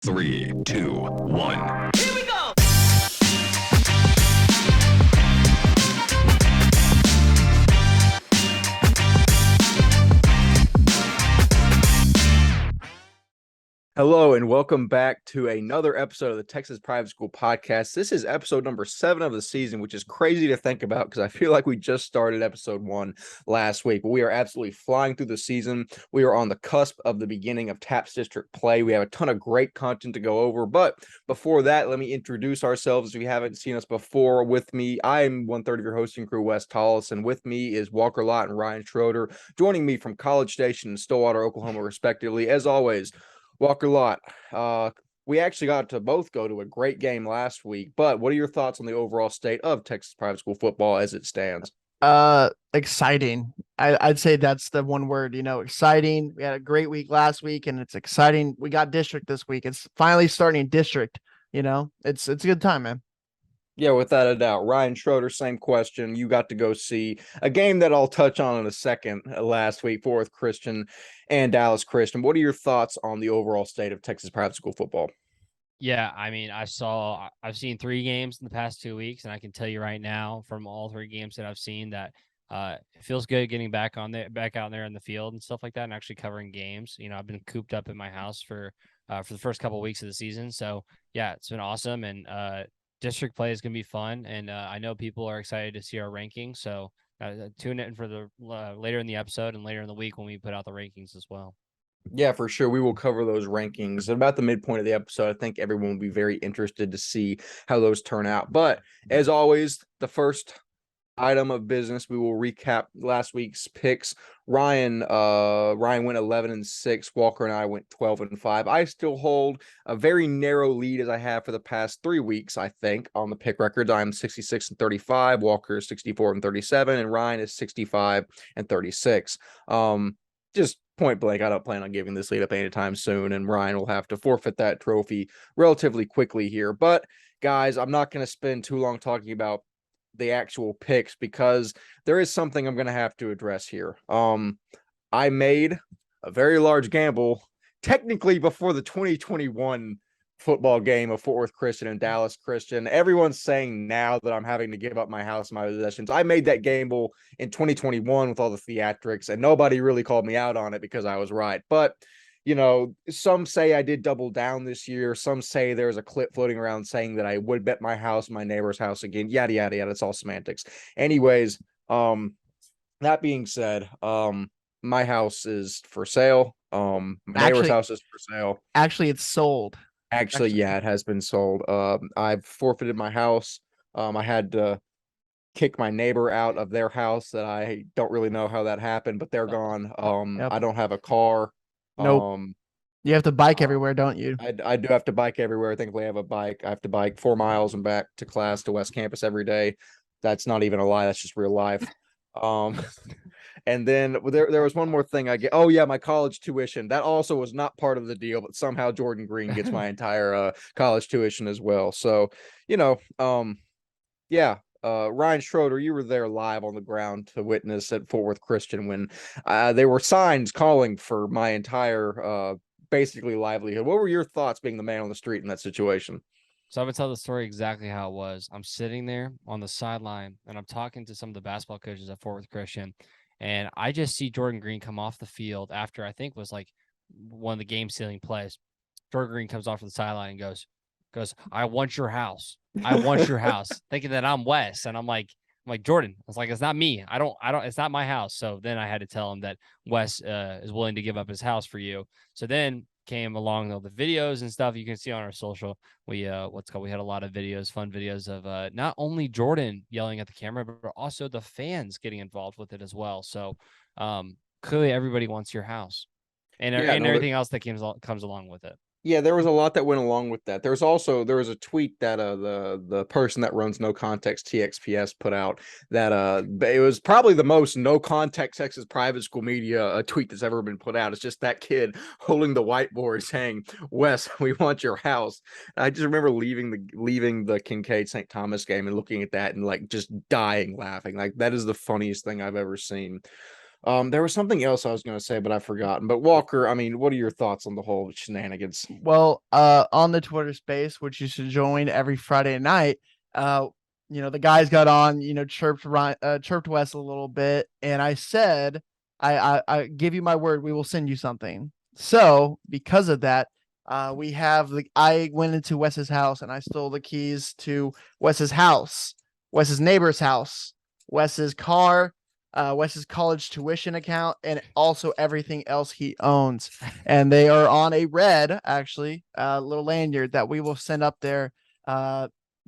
3, 2, 1. Here we go! Hello and welcome back to another episode of the Texas Private School Podcast. This is episode number 7 of the season, which is crazy to think about because I feel like we just started episode 1 last week. But we are absolutely flying through the season. We are on the cusp of the beginning of TAPS district play. We have a ton of great content to go over. But before that, let me introduce ourselves. If you haven't seen us before, with me, I'm 1/3 of your hosting crew, Wes Tolleson. With me is Walker Lott and Ryan Schroeder, joining me from College Station and Stillwater, Oklahoma, respectively. As always, Walker Lott, we actually got to both go to a great game last week, but what are your thoughts on the overall state of Texas private school football as it stands? Exciting. I'd say that's the one word, exciting. We had a great week last week and it's exciting. We got district this week. It's finally starting district, it's a good time, man. Yeah, without a doubt. Ryan Schroeder, same question. You got to go see a game that I'll touch on in a second last week, Fort Worth Christian and Dallas Christian. What are your thoughts on the overall state of Texas private school football? Yeah, I mean, I've seen 3 games in the past 2 weeks, and I can tell you right now from all 3 games that I've seen that it feels good getting back out there in the field and stuff like that, and actually covering games. I've been cooped up in my house for the first couple of weeks of the season, so yeah, it's been awesome, and district play is going to be fun, and I know people are excited to see our rankings, so tune in for the later in the episode and later in the week when we put out the rankings as well. Yeah, for sure. We will cover those rankings at about the midpoint of the episode. I think everyone will be very interested to see how those turn out. But as always, the first item of business, we will recap last week's picks. Ryan went 11-6. Walker and I went 12-5. I still hold a very narrow lead as I have for the past 3 weeks, I think, on the pick records. I'm 66-35. Walker is 64-37, and Ryan is 65-36. Just point blank, I don't plan on giving this lead up anytime soon, and Ryan will have to forfeit that trophy relatively quickly here. But guys, I'm not going to spend too long talking about the actual picks because there is something I'm going to have to address here. I made a very large gamble technically before the 2021 football game of Fort Worth Christian and Dallas Christian. Everyone's saying now that I'm having to give up my house and my possessions. I made that gamble in 2021 with all the theatrics, and nobody really called me out on it because I was right. But some say I did double down this year. Some say there's a clip floating around saying that I would bet my house, my neighbor's house again. Yada, yada, yada. It's all semantics. Anyways, that being said, my house is for sale. My neighbor's house is for sale. Actually, it's sold. Actually, yeah, it has been sold. I've forfeited my house. I had to kick my neighbor out of their house that I don't really know how that happened, but they're gone. Yep. I don't have a car. Nope. You have to bike everywhere, don't you? I do have to bike everywhere. I think we have a bike. I have to bike 4 miles and back to class to West Campus every day. That's not even a lie. That's just real life. And then there was one more thing I get. Oh yeah, my college tuition. That also was not part of the deal, but somehow Jordan Green gets my entire college tuition as well. So, yeah. Ryan Schroeder, you were there live on the ground to witness at Fort Worth Christian when there were signs calling for my entire basically livelihood. What were your thoughts being the man on the street in that situation? So I'm going to tell the story exactly how it was. I'm sitting there on the sideline, and I'm talking to some of the basketball coaches at Fort Worth Christian, and I just see Jordan Green come off the field after I think was like one of the game-sealing plays. Jordan Green comes off the sideline and goes, I want your house. I want your house, thinking that I'm Wes. And I'm like, Jordan, I was like, it's not me. I don't, it's not my house. So then I had to tell him that Wes is willing to give up his house for you. So then came along all the videos and stuff you can see on our social. We had a lot of videos, fun videos of not only Jordan yelling at the camera, but also the fans getting involved with it as well. So clearly everybody wants your house and everything else that comes along with it. Yeah, there was a lot that went along with that. There was a tweet that the person that runs No Context TXPS put out that it was probably the most no context Texas private school media tweet that's ever been put out. It's just that kid holding the whiteboard saying, "Wes, we want your house." I just remember leaving the Kincaid St. Thomas game and looking at that and like just dying laughing. Like that is the funniest thing I've ever seen. There was something else I was going to say, but I've forgotten. But Walker, I mean, what are your thoughts on the whole shenanigans? Well, on the Twitter space, which you should join every Friday night, the guys got on, chirped Wes a little bit, and I said, I give you my word, we will send you something. So because of that, I went into Wes's house and I stole the keys to Wes's house, Wes's neighbor's house, Wes's car, Wes's college tuition account, and also everything else he owns. And they are on a red, actually, little lanyard that we will send up there.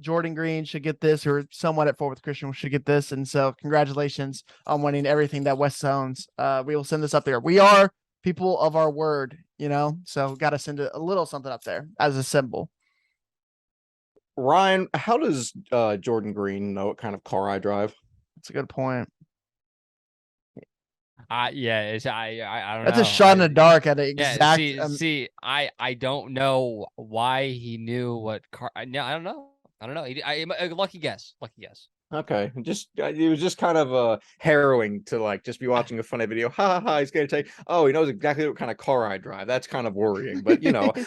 Jordan Green should get this, or someone at Fort Worth Christian should get this. And so congratulations on winning everything that Wes owns. We will send this up there. We are people of our word, so got to send a little something up there as a symbol. Ryan, how does Jordan Green know what kind of car I drive? That's a good point. Yeah, I don't know. That's a shot in the dark at an exact. I don't know why he knew what car. No, I don't know. A lucky guess. Okay, it was just kind of harrowing to just be watching a funny video. Ha ha ha! He's gonna take. Oh, he knows exactly what kind of car I drive. That's kind of worrying, but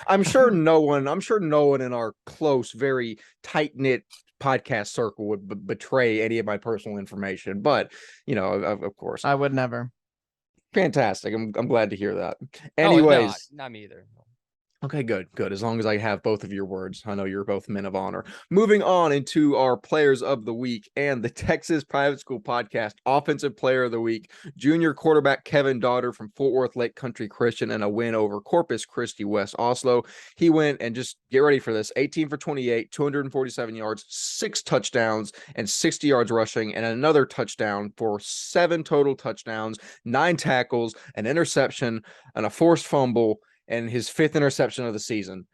I'm sure no one in our close, very tight knit podcast circle would betray any of my personal information. But of course, I would never. Fantastic. I'm glad to hear that. No, Anyways, not me either. okay, good. As long as I have both of your words, I know you're both men of honor. Moving on into our players of the week and the Texas Private School Podcast Offensive Player of the Week, junior quarterback Kevin Doddard from Fort Worth Lake Country Christian, and a win over Corpus Christi West Oslo. He went, and just get ready for this, 18 for 28, 247 yards, 6 touchdowns, and 60 yards rushing, and another touchdown for 7 total touchdowns, 9 tackles, an interception, and a forced fumble, and his 5th interception of the season.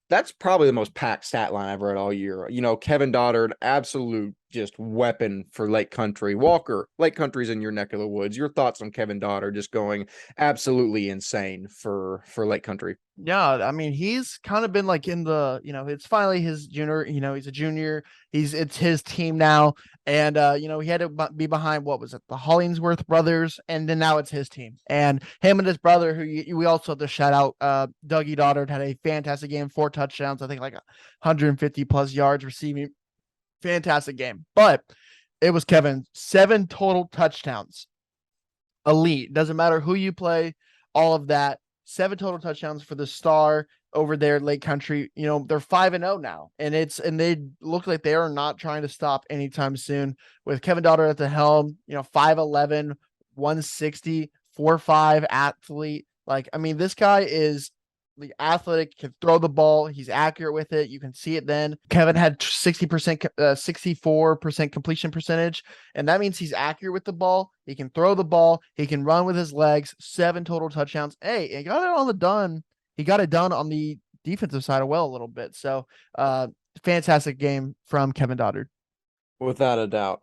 That's probably the most packed stat line I've read all year. Kevin Doddard, absolute just weapon for Lake Country. Walker, Lake Country's in your neck of the woods. Your thoughts on Kevin Doddard just going absolutely insane for Lake Country? Yeah, I mean, he's kind of been in the, it's finally his junior, he's a junior. It's his team now. And, he had to be behind, what was it, the Hollingsworth brothers. And then now it's his team. And him and his brother, who we also have to shout out, Dougie Doddard, had a fantastic game, 4 touchdowns, I think 150 plus yards receiving. Fantastic game. But it was Kevin, 7 total touchdowns. Elite. Doesn't matter who you play, all of that. 7 total touchdowns for the star over there at Lake Country. They're 5-0 now, and they look like they are not trying to stop anytime soon with Kevin Doddard at the helm. 5'11", 160, 4'5" athlete. This guy is athletic, can throw the ball. He's accurate with it. You can see it then. Kevin had 64% completion percentage, and that means he's accurate with the ball. He can throw the ball. He can run with his legs. 7 total touchdowns. Hey, he got it on the done. He got it done on the defensive side as well a little bit. So, fantastic game from Kevin Doddard. Without a doubt.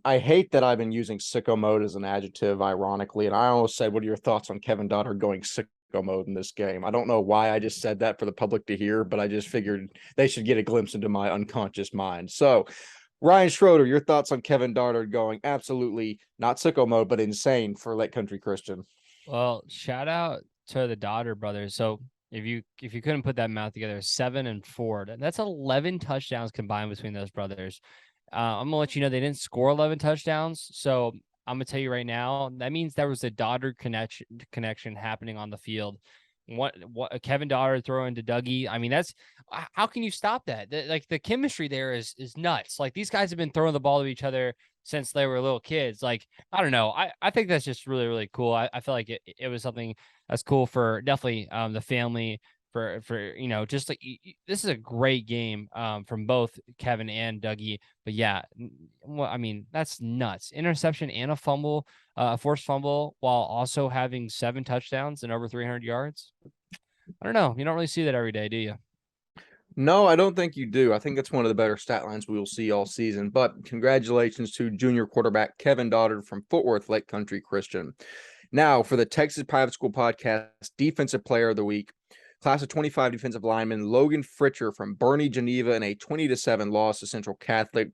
I hate that I've been using sicko mode as an adjective, ironically, and I almost said, what are your thoughts on Kevin Doddard going sicko mode in this game? I don't know why I just said that for the public to hear, but I just figured they should get a glimpse into my unconscious mind. So, Ryan Schroeder, your thoughts on Kevin Doddard going absolutely not sicko mode, but insane for Lake Country Christian? Well, shout out to the Doddard brothers. So if you couldn't put that math together, 7 and 4, that's 11 touchdowns combined between those brothers. I'm gonna let you know they didn't score 11 touchdowns, so I'm gonna tell you right now that means there was a Doddard connection happening on the field. What Kevin Doddard throwing to Dougie? I mean, that's how can you stop that? The chemistry there is nuts. These guys have been throwing the ball to each other since they were little kids. I don't know. I think that's just really, really cool. I feel like it was something that's cool for definitely the family. For just this is a great game from both Kevin and Dougie. But yeah, that's nuts. Interception and a fumble, a forced fumble, while also having 7 touchdowns and over 300 yards. I don't know. You don't really see that every day, do you? No, I don't think you do. I think that's one of the better stat lines we will see all season. But congratulations to junior quarterback Kevin Doddard from Fort Worth Lake Country Christian. Now for the Texas Private School Podcast Defensive Player of the Week. Class of 25 defensive lineman Logan Fritcher from Bernie, Geneva in a 20-7 loss to Central Catholic.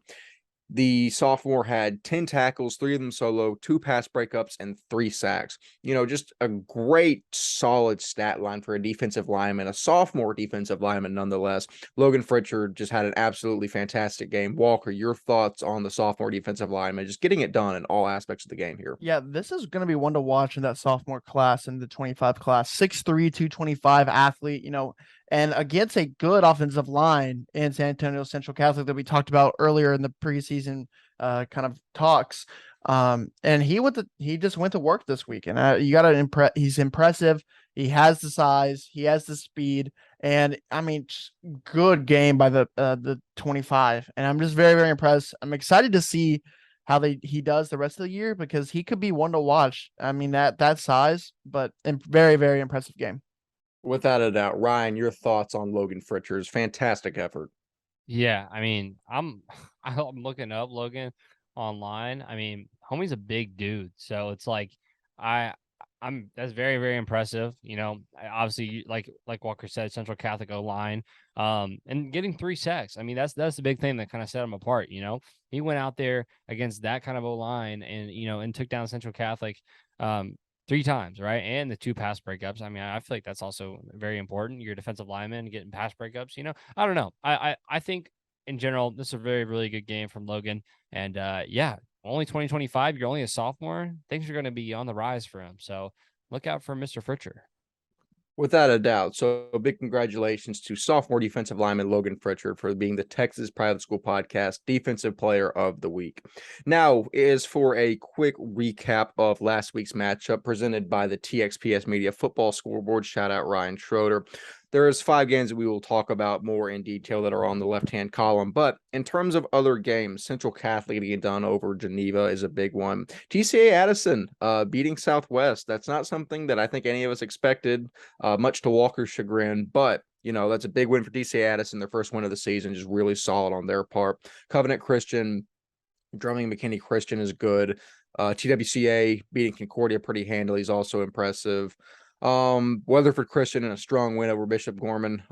The sophomore had 10 tackles, 3 of them solo, 2 pass breakups, and 3 sacks. Just a great, solid stat line for a defensive lineman, a sophomore defensive lineman nonetheless. Logan Fritcher just had an absolutely fantastic game. Walker, your thoughts on the sophomore defensive lineman, just getting it done in all aspects of the game here. Yeah, this is going to be one to watch in that sophomore class, in the 25 class. 6'3", 225 athlete, and against a good offensive line in San Antonio Central Catholic that we talked about earlier in the preseason kind of talks. And he just went to work this week, and you got to impress. He's impressive. He has the size, he has the speed, and I mean, good game by the 25. And I'm just very, very impressed. I'm excited to see how he does the rest of the year, because he could be one to watch. I mean, that size, but very, very impressive game. Without a doubt. Ryan, your thoughts on Logan Fritcher's fantastic effort? Yeah, I mean, I'm looking up Logan online. I mean, homie's a big dude, so it's like I that's very, very impressive. Obviously, like Walker said, Central Catholic O line, and getting 3 sacks. I mean, that's the big thing that kind of set him apart. He went out there against that kind of O line and and took down Central Catholic 3 times, right? And the 2 pass breakups. I mean, I feel like that's also very important. Your defensive lineman getting pass breakups. I don't know. I think in general, this is a very, really good game from Logan. And yeah, only 2025. You're only a sophomore. Things are going to be on the rise for him. So look out for Mr. Fritcher. Without a doubt. So big congratulations to sophomore defensive lineman Logan Fritcher for being the Texas Private School Podcast Defensive Player of the Week. Now is for a quick recap of last week's matchup presented by the TXPS Media Football Scoreboard. Shout out Ryan Schroeder. There's 5 games that we will talk about more in detail that are on the left-hand column. But in terms of other games, Central Catholic getting done over Geneva is a big one. TCA Addison beating Southwest. That's not something that I think any of us expected, much to Walker's chagrin. But, that's a big win for TCA Addison, their first win of the season, just really solid on their part. Covenant Christian, Drumming McKinney Christian is good. TWCA beating Concordia pretty handily is also impressive. Weatherford Christian in a strong win over Bishop Gorman.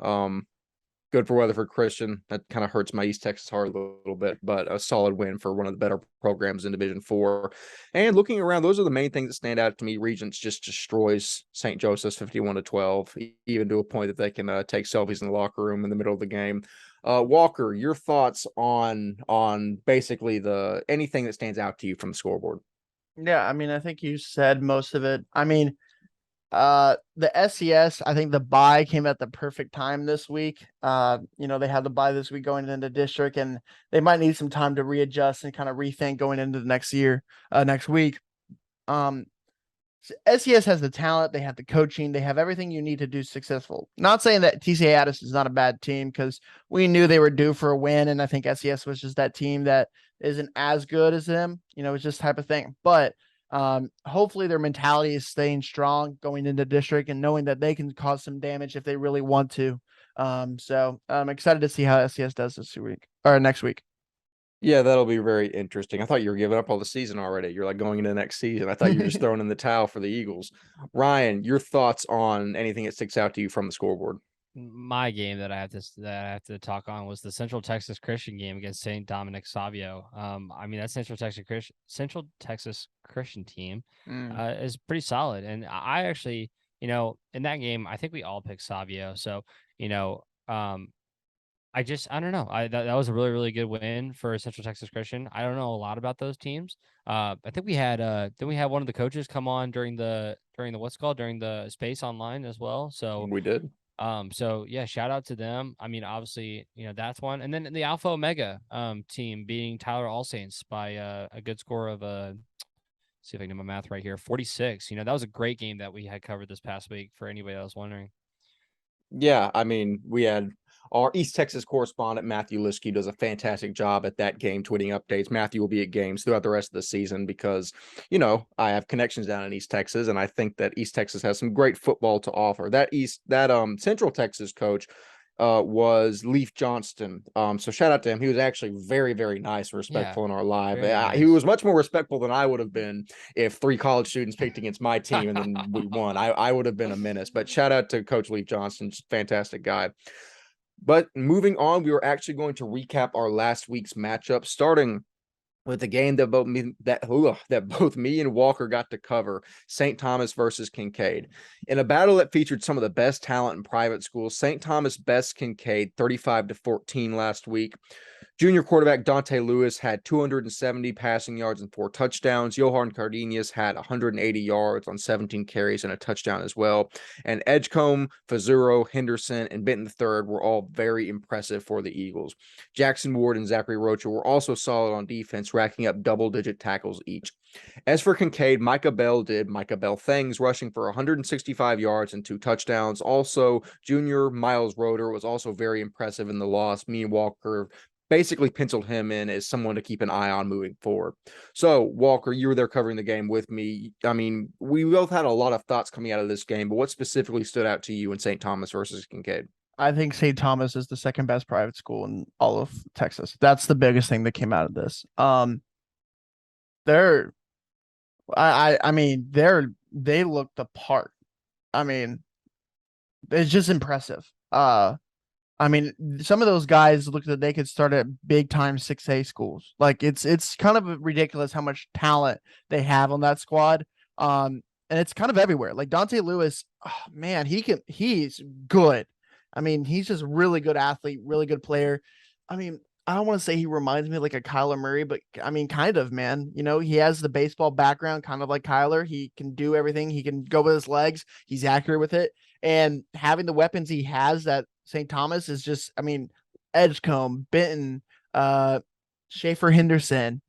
Good for Weatherford Christian. That kind of hurts my East Texas heart a little bit, but a solid win for one of the better programs in Division 4. And looking around, those are the main things that stand out to me. Regents just destroys St. Joseph's 51-12, even to a point that they can take selfies in the locker room in the middle of the game. Walker, your thoughts on basically anything that stands out to you from the scoreboard? Yeah, I mean, I think you said most of it. I mean, the SES, I think the bye came at the perfect time this week. They had the bye this week going into district, and they might need some time to readjust and kind of rethink going into the next week. SES has the talent, they have the coaching, they have everything you need to do successful. Not saying that TCA Addison is not a bad team, because we knew they were due for a win, and I think SES was just that team that isn't as good as them. It's just type of thing. But hopefully their mentality is staying strong going into district and knowing that they can cause some damage if they really want to. So I'm excited to see how SES does this week or next week. Yeah, that'll be very interesting. I thought you were giving up all the season already. You're like going into the next season. I thought you were just throwing in the towel for the Eagles. Ryan, your thoughts on anything that sticks out to you from the scoreboard? My game that I have to talk on was the Central Texas Christian game against St. Dominic Savio. I mean, that Central Texas Christian team is pretty solid, and I actually, in that game, I think we all picked Savio. So, I don't know. That was a really, really good win for Central Texas Christian. I don't know a lot about those teams. I think we had one of the coaches come on during the space online as well. So we did. So yeah, shout out to them. I mean, obviously, that's one. And then the Alpha Omega team beating Tyler All Saints by a good score of see if I can do my math right here, 46. That was a great game that we had covered this past week for anybody that was wondering. Yeah, I mean, we had our East Texas correspondent, Matthew Liskey, does a fantastic job at that game, tweeting updates. Matthew will be at games throughout the rest of the season because, I have connections down in East Texas, and I think that East Texas has some great football to offer. That Central Texas coach was Leaf Johnston. So shout out to him. He was actually very, very nice and respectful in our live. Nice. He was much more respectful than I would have been if 3 college students picked against my team and then we won. I would have been a menace. But shout out to Coach Leaf Johnston, fantastic guy. But moving on, we were actually going to recap our last week's matchup, starting with the game that both me and Walker got to cover, St. Thomas versus Kincaid. In a battle that featured some of the best talent in private schools, St. Thomas best Kincaid 35-14 last week. Junior quarterback Dante Lewis had 270 passing yards and 4 touchdowns. Johan Cardenas had 180 yards on 17 carries and a touchdown as well. And Edgecombe, Fazuro, Henderson, and Benton III were all very impressive for the Eagles. Jackson Ward and Zachary Rocha were also solid on defense, racking up double-digit tackles each. As for Kincaid, Micah Bell did Micah Bell things, rushing for 165 yards and 2 touchdowns. Also, junior Miles Roeder was also very impressive in the loss. Me and Walker basically penciled him in as someone to keep an eye on moving forward. So, Walker, you were there covering the game with me. I mean, we both had a lot of thoughts coming out of this game, but what specifically stood out to you in St. Thomas versus Kincaid? I think St. Thomas is the second best private school in all of Texas. That's the biggest thing that came out of this. They're, I mean, they look the part. I mean, it's just impressive. I mean, some of those guys look that they could start at big time 6A schools. Like it's kind of ridiculous how much talent they have on that squad. And it's kind of everywhere. Like Dante Lewis, oh, man, he's good. I mean, he's just really good athlete, really good player. I mean, I don't want to say he reminds me of like a Kyler Murray, but I mean, kind of, man. You know, he has the baseball background, kind of like Kyler. He can do everything. He can go with his legs. He's accurate with it. And having the weapons he has that St. Thomas is just, I mean, Edgecombe, Benton, Schaefer Henderson.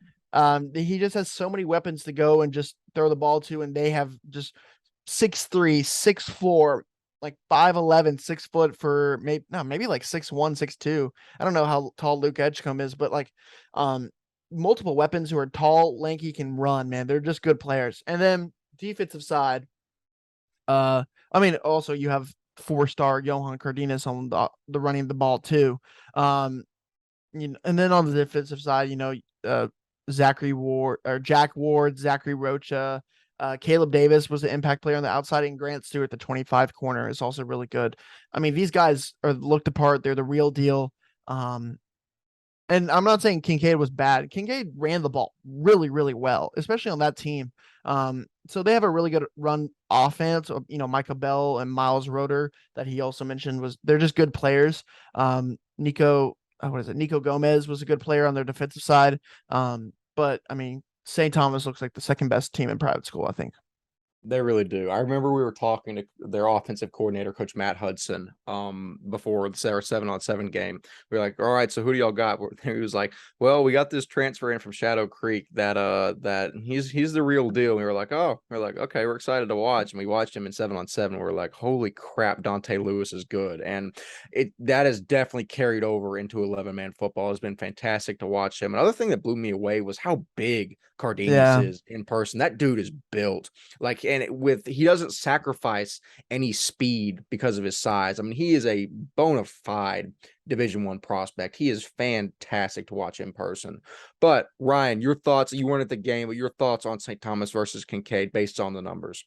He just has so many weapons to go and just throw the ball to, and they have just 6'3", 6'4", like 5'11", 6 foot for maybe like 6'1", 6'2". I don't know how tall Luke Edgecombe is, but like multiple weapons who are tall, lanky, can run, man. They're just good players. And then defensive side, I mean, also you have 4-star Johan Cardenas on the running the ball too. And then on the defensive side, Zachary Ward or Jack Ward, Zachary Rocha, Caleb Davis was the impact player on the outside, and Grant Stewart, the 25 corner, is also really good. I mean, these guys are looked apart. They're the real deal. And I'm not saying Kincaid was bad. Kincaid ran the ball really, really well, especially on that team. So they have a really good run offense. Micah Bell and Miles Roeder that he also mentioned they're just good players. Nico Gomez was a good player on their defensive side. But I mean, St. Thomas looks like the second best team in private school, I think. They really do. I remember we were talking to their offensive coordinator, Coach Matt Hudson, before the 7-on-7 game. We were like, all right, so who do y'all got? He was like, well, we got this transfer in from Shadow Creek that he's the real deal. And we were like, okay, we're excited to watch. And we watched him in 7-on-7. We're like, holy crap, Dante Lewis is good. And that has definitely carried over into 11-man football. It's been fantastic to watch him. Another thing that blew me away was how big Cardenas is in person. That dude is built. He doesn't sacrifice any speed because of his size. I mean, he is a bona fide Division I prospect. He is fantastic to watch in person. But Ryan, your thoughts, you weren't at the game, but your thoughts on St. Thomas versus Kincaid based on the numbers.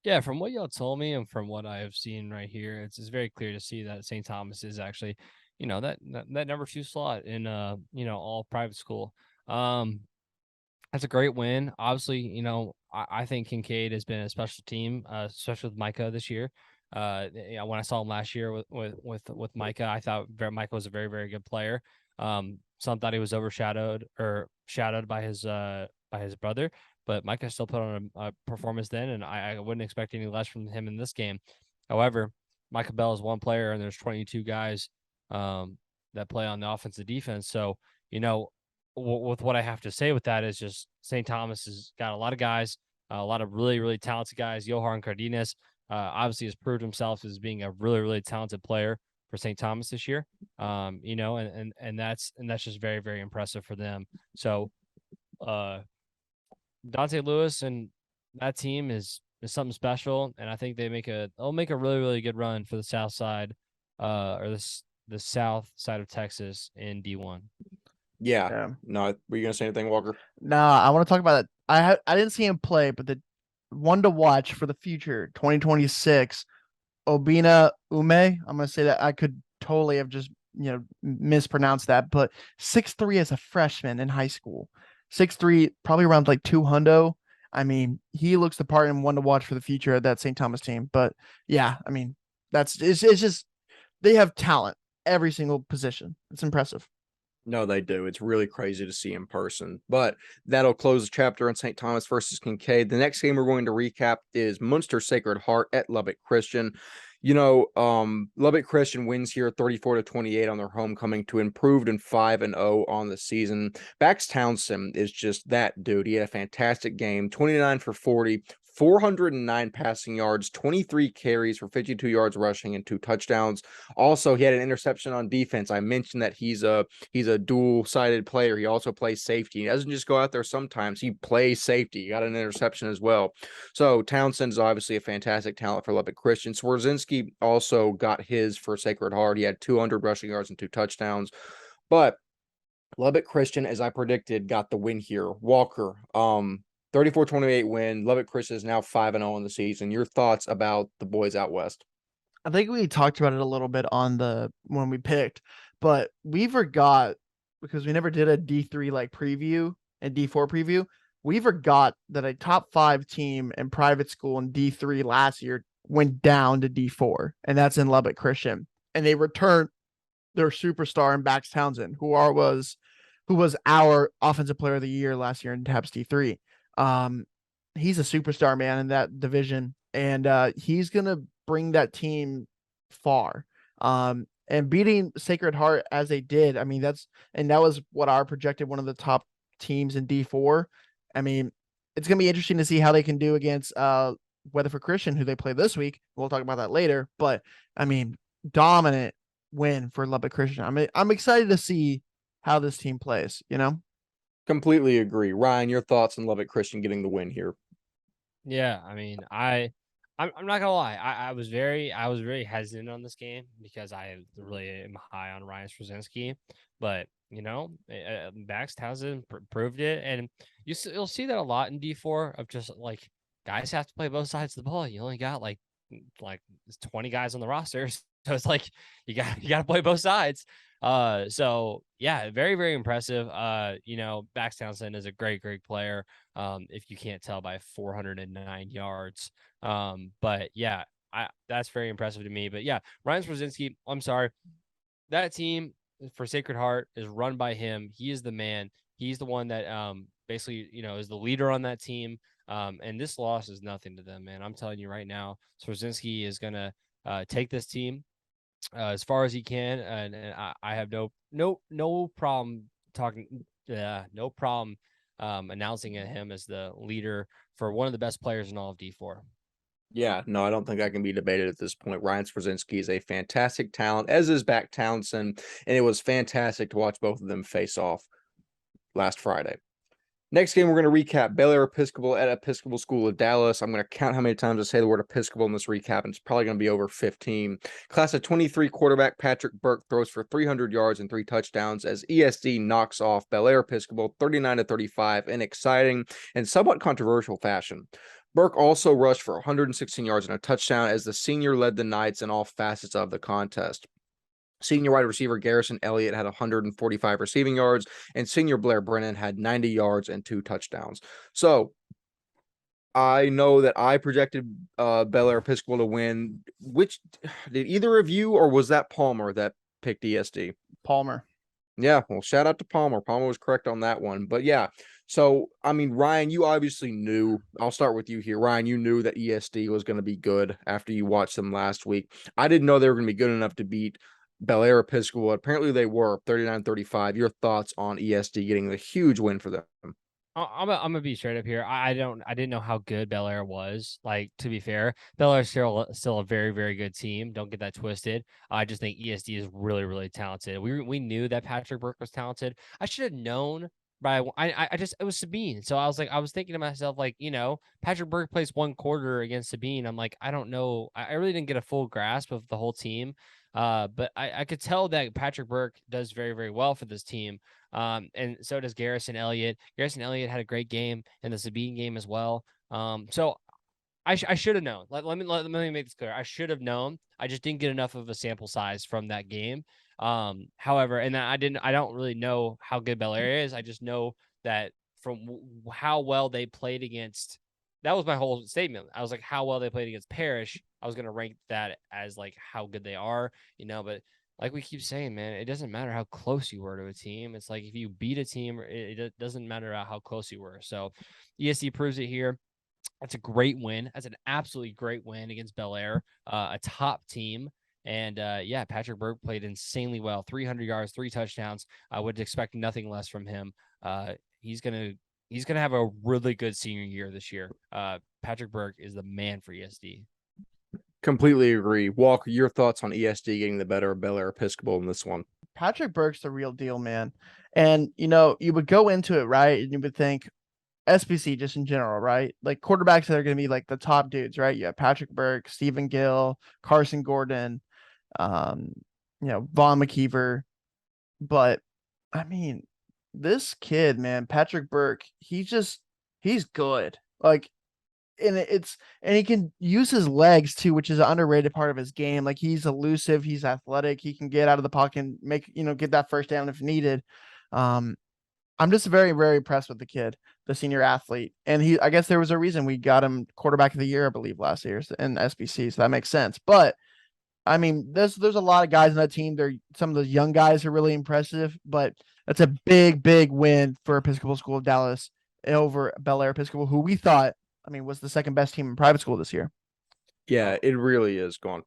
Yeah, from what y'all told me and from what I have seen right here, it's very clear to see that St. Thomas is actually, that number 2 slot in all private school. That's a great win. Obviously, I think Kincaid has been a special team, especially with Micah this year. When I saw him last year with Micah, I thought Micah was a very, very good player. Some thought he was overshadowed or shadowed by his brother, but Micah still put on a performance then, and I wouldn't expect any less from him in this game. However, Micah Bell is one player, and there's 22 guys that play on the offensive defense. So, with what I have to say with that is just St. Thomas has got a lot of guys, a lot of really, really talented guys. Johan Cardenas obviously has proved himself as being a really, really talented player for St. Thomas this year. And that's just very, very impressive for them. So Dante Lewis and that team is something special, and I think they'll make a really, really good run for the south side or the south side of Texas in D1. Yeah. No, were you gonna say anything, Walker? No, I want to talk about it. I didn't see him play, but the one to watch for the future, 2026, Obina Ume. I'm gonna say that I could totally have just mispronounced that, but 6'3" as a freshman in high school. 6'3", probably around like 200. I mean, he looks the part and one to watch for the future of that St. Thomas team. But yeah, I mean, it's just they have talent every single position. It's impressive. No, they do. It's really crazy to see in person. But that'll close the chapter on St. Thomas versus Kincaid. The next game we're going to recap is Munster Sacred Heart at Lubbock Christian. Lubbock Christian wins here 34-28 on their homecoming to improved and 5-0 on the season. Bax Townsend is just that dude. He had a fantastic game, 29 for 40, 409 passing yards, 23 carries for 52 yards rushing and 2 touchdowns. Also, he had an interception on defense. I mentioned that he's a dual-sided player. He also plays safety. He doesn't just go out there sometimes. He plays safety. He got an interception as well. So Townsend is obviously a fantastic talent for Lubbock Christian. Swerzinski also got his for Sacred Heart. He had 200 rushing yards and 2 touchdowns. But Lubbock Christian, as I predicted, got the win here. Walker, 34-28 win. Lubbock Christian is now 5-0 in the season. Your thoughts about the boys out west? I think we talked about it a little bit when we picked, but we forgot because we never did a D3 like preview and D4 preview. We forgot that a top 5 team in private school in D3 last year went down to D4, and that's in Lubbock Christian. And they returned their superstar in Bax Townsend, who was our offensive player of the year last year in TAPS D3. He's a superstar, man, in that division, and he's gonna bring that team far. And beating Sacred Heart as they did, I mean, that was what our projected one of the top teams in D4. I mean, it's gonna be interesting to see how they can do against Weatherford Christian, who they play this week. We'll talk about that later. But I mean, dominant win for Lubbock Christian. I'm excited to see how this team plays, Completely agree. Ryan, your thoughts on Lubbock Christian getting the win here? Yeah, I mean, I'm not gonna lie. I was very hesitant on this game because I really am high on Ryan Straczynski, but Bax Townsend proved it, and you'll see that a lot in D4 of just like guys have to play both sides of the ball. You only got like 20 guys on the roster, so it's like you got to play both sides. So yeah, very, very impressive. Bax Townsend is a great player. If you can't tell by 409 yards. But yeah, that's very impressive to me. But yeah, Ryan Straczynski, I'm sorry. That team for Sacred Heart is run by him. He is the man. He's the one that basically, is the leader on that team. And this loss is nothing to them, man. I'm telling you right now, Straczynski is gonna take this team as far as he can, and I have no problem talking, no problem announcing him as the leader for one of the best players in all of D4. Yeah, no, I don't think I can be debated at this point. Ryan Straczynski is a fantastic talent, as is Bax Townsend, and it was fantastic to watch both of them face off last Friday. Next game, we're going to recap Bellaire Episcopal at Episcopal School of Dallas. I'm going to count how many times I say the word Episcopal in this recap, and it's probably going to be over 15. Class of 23 quarterback Patrick Burke throws for 300 yards and 3 touchdowns as ESD knocks off Bellaire Episcopal 39-35 in exciting and somewhat controversial fashion. Burke also rushed for 116 yards and a touchdown as the senior led the Knights in all facets of the contest. Senior wide receiver Garrison Elliott had 145 receiving yards, and senior Blair Brennan had 90 yards and 2 touchdowns. So I know that I projected Bellaire Episcopal to win. Which did either of you, or was that Palmer that picked ESD? Palmer. Yeah, well, shout out to Palmer. Palmer was correct on that one. But yeah, so I mean, Ryan, you obviously knew. I'll start with you here. Ryan, you knew that ESD was going to be good after you watched them last week. I didn't know they were going to be good enough to beat Bellaire Episcopal. Apparently they were 39-35. Your thoughts on ESD getting the huge win for them? I'm gonna be straight up here. I didn't know how good Bellaire was. Like, to be fair, Bellaire is still a very, very good team. Don't get that twisted. I just think ESD is really, really talented. We knew that Patrick Burke was talented. I should have known. But it was Sabine. So I was thinking to myself, like, Patrick Burke plays 1 quarter against Sabine. I'm like, I don't know. I really didn't get a full grasp of the whole team. But I could tell that Patrick Burke does very, very well for this team. And so does Garrison Elliott. Garrison Elliott had a great game in the Sabine game as well. So I should have known. Let me make this clear. I should have known. I just didn't get enough of a sample size from that game. However, and I don't really know how good Bellaire is. I just know that from how well they played against. That was my whole statement. I was like, how well they played against Parrish. I was going to rank that as like how good they are, but like we keep saying, man, it doesn't matter how close you were to a team. It's like if you beat a team, it doesn't matter how close you were. So ESD proves it here. That's a great win. That's an absolutely great win against Bellaire, a top team. And Patrick Burke played insanely well. 300 yards, 3 touchdowns. I would expect nothing less from him. He's gonna have a really good senior year this year. Patrick Burke is the man for ESD. Completely agree. Walker, your thoughts on ESD getting the better of Bellaire Episcopal in this one? Patrick Burke's the real deal, man. And you would go into it, right? And you would think SBC just in general, right? Like quarterbacks that are going to be like the top dudes, right? You have Patrick Burke, Stephen Gill, Carson Gordon, Vaughn McKeever. But I mean, this kid, man, Patrick Burke, he's good. Like, and he can use his legs too, which is an underrated part of his game. Like he's elusive, he's athletic, he can get out of the pocket and make, get that first down if needed. I'm just very, very impressed with the kid, the senior athlete. And I guess there was a reason we got him quarterback of the year, I believe, last year in SBC. So that makes sense. But I mean, there's a lot of guys on that team. Some of those young guys are really impressive, but that's a big, big win for Episcopal School of Dallas over Bellaire Episcopal, who we thought, was the second best team in private school this year. Yeah, it really is. Go on.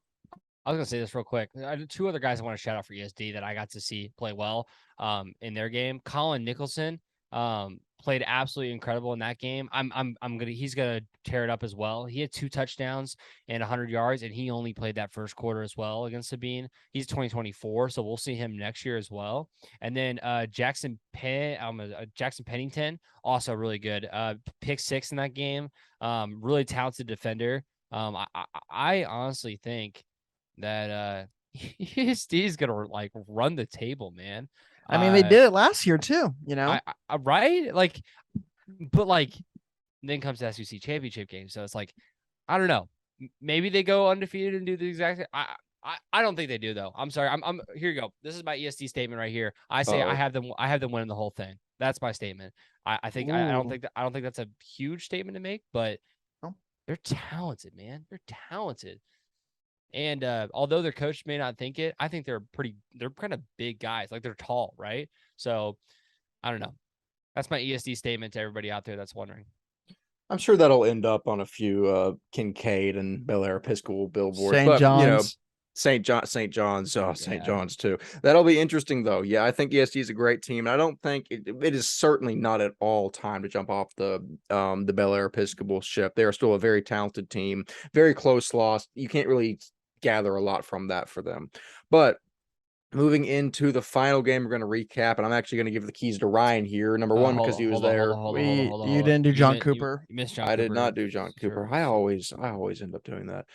I was going to say this real quick. Two other guys I want to shout out for ESD that I got to see play well in their game. Colin Nicholson played absolutely incredible in that game. He's going to tear it up as well. He had 2 touchdowns and 100 yards, and he only played that first quarter as well against Sabine. He's 2024, so we'll see him next year as well. And then Jackson Pennington, also really good. Pick 6 in that game. Really talented defender. I honestly think that ESD is gonna like run the table, man. I mean, they did it last year too, right? Like, but like, then comes the SEC championship game, so it's like, I don't know. Maybe they go undefeated and do the exact same. I don't think they do though. I'm sorry. I'm here. You go. This is my ESD statement right here. I say I have them winning the whole thing. That's my statement. I think I don't think that's a huge statement to make, but they're talented, man. They're talented. And although their coach may not think it, I think they're kind of big guys. Like they're tall, right? So I don't know. That's my ESD statement to everybody out there that's wondering. I'm sure that'll end up on a few Kincaid and Bellaire Episcopal billboards. St. John's. St. John's. Oh, St. John's too. That'll be interesting though. Yeah, I think ESD is a great team. I don't think it is certainly not at all time to jump off the Bellaire Episcopal ship. They are still a very talented team, very close loss. You can't really gather a lot from that for them. But moving into the final game, we're going to recap, and I'm actually going to give the keys to Ryan here. Number one, because he was there. You didn't do John Cooper. You missed John I Cooper. did not do John Cooper. I always end up doing that.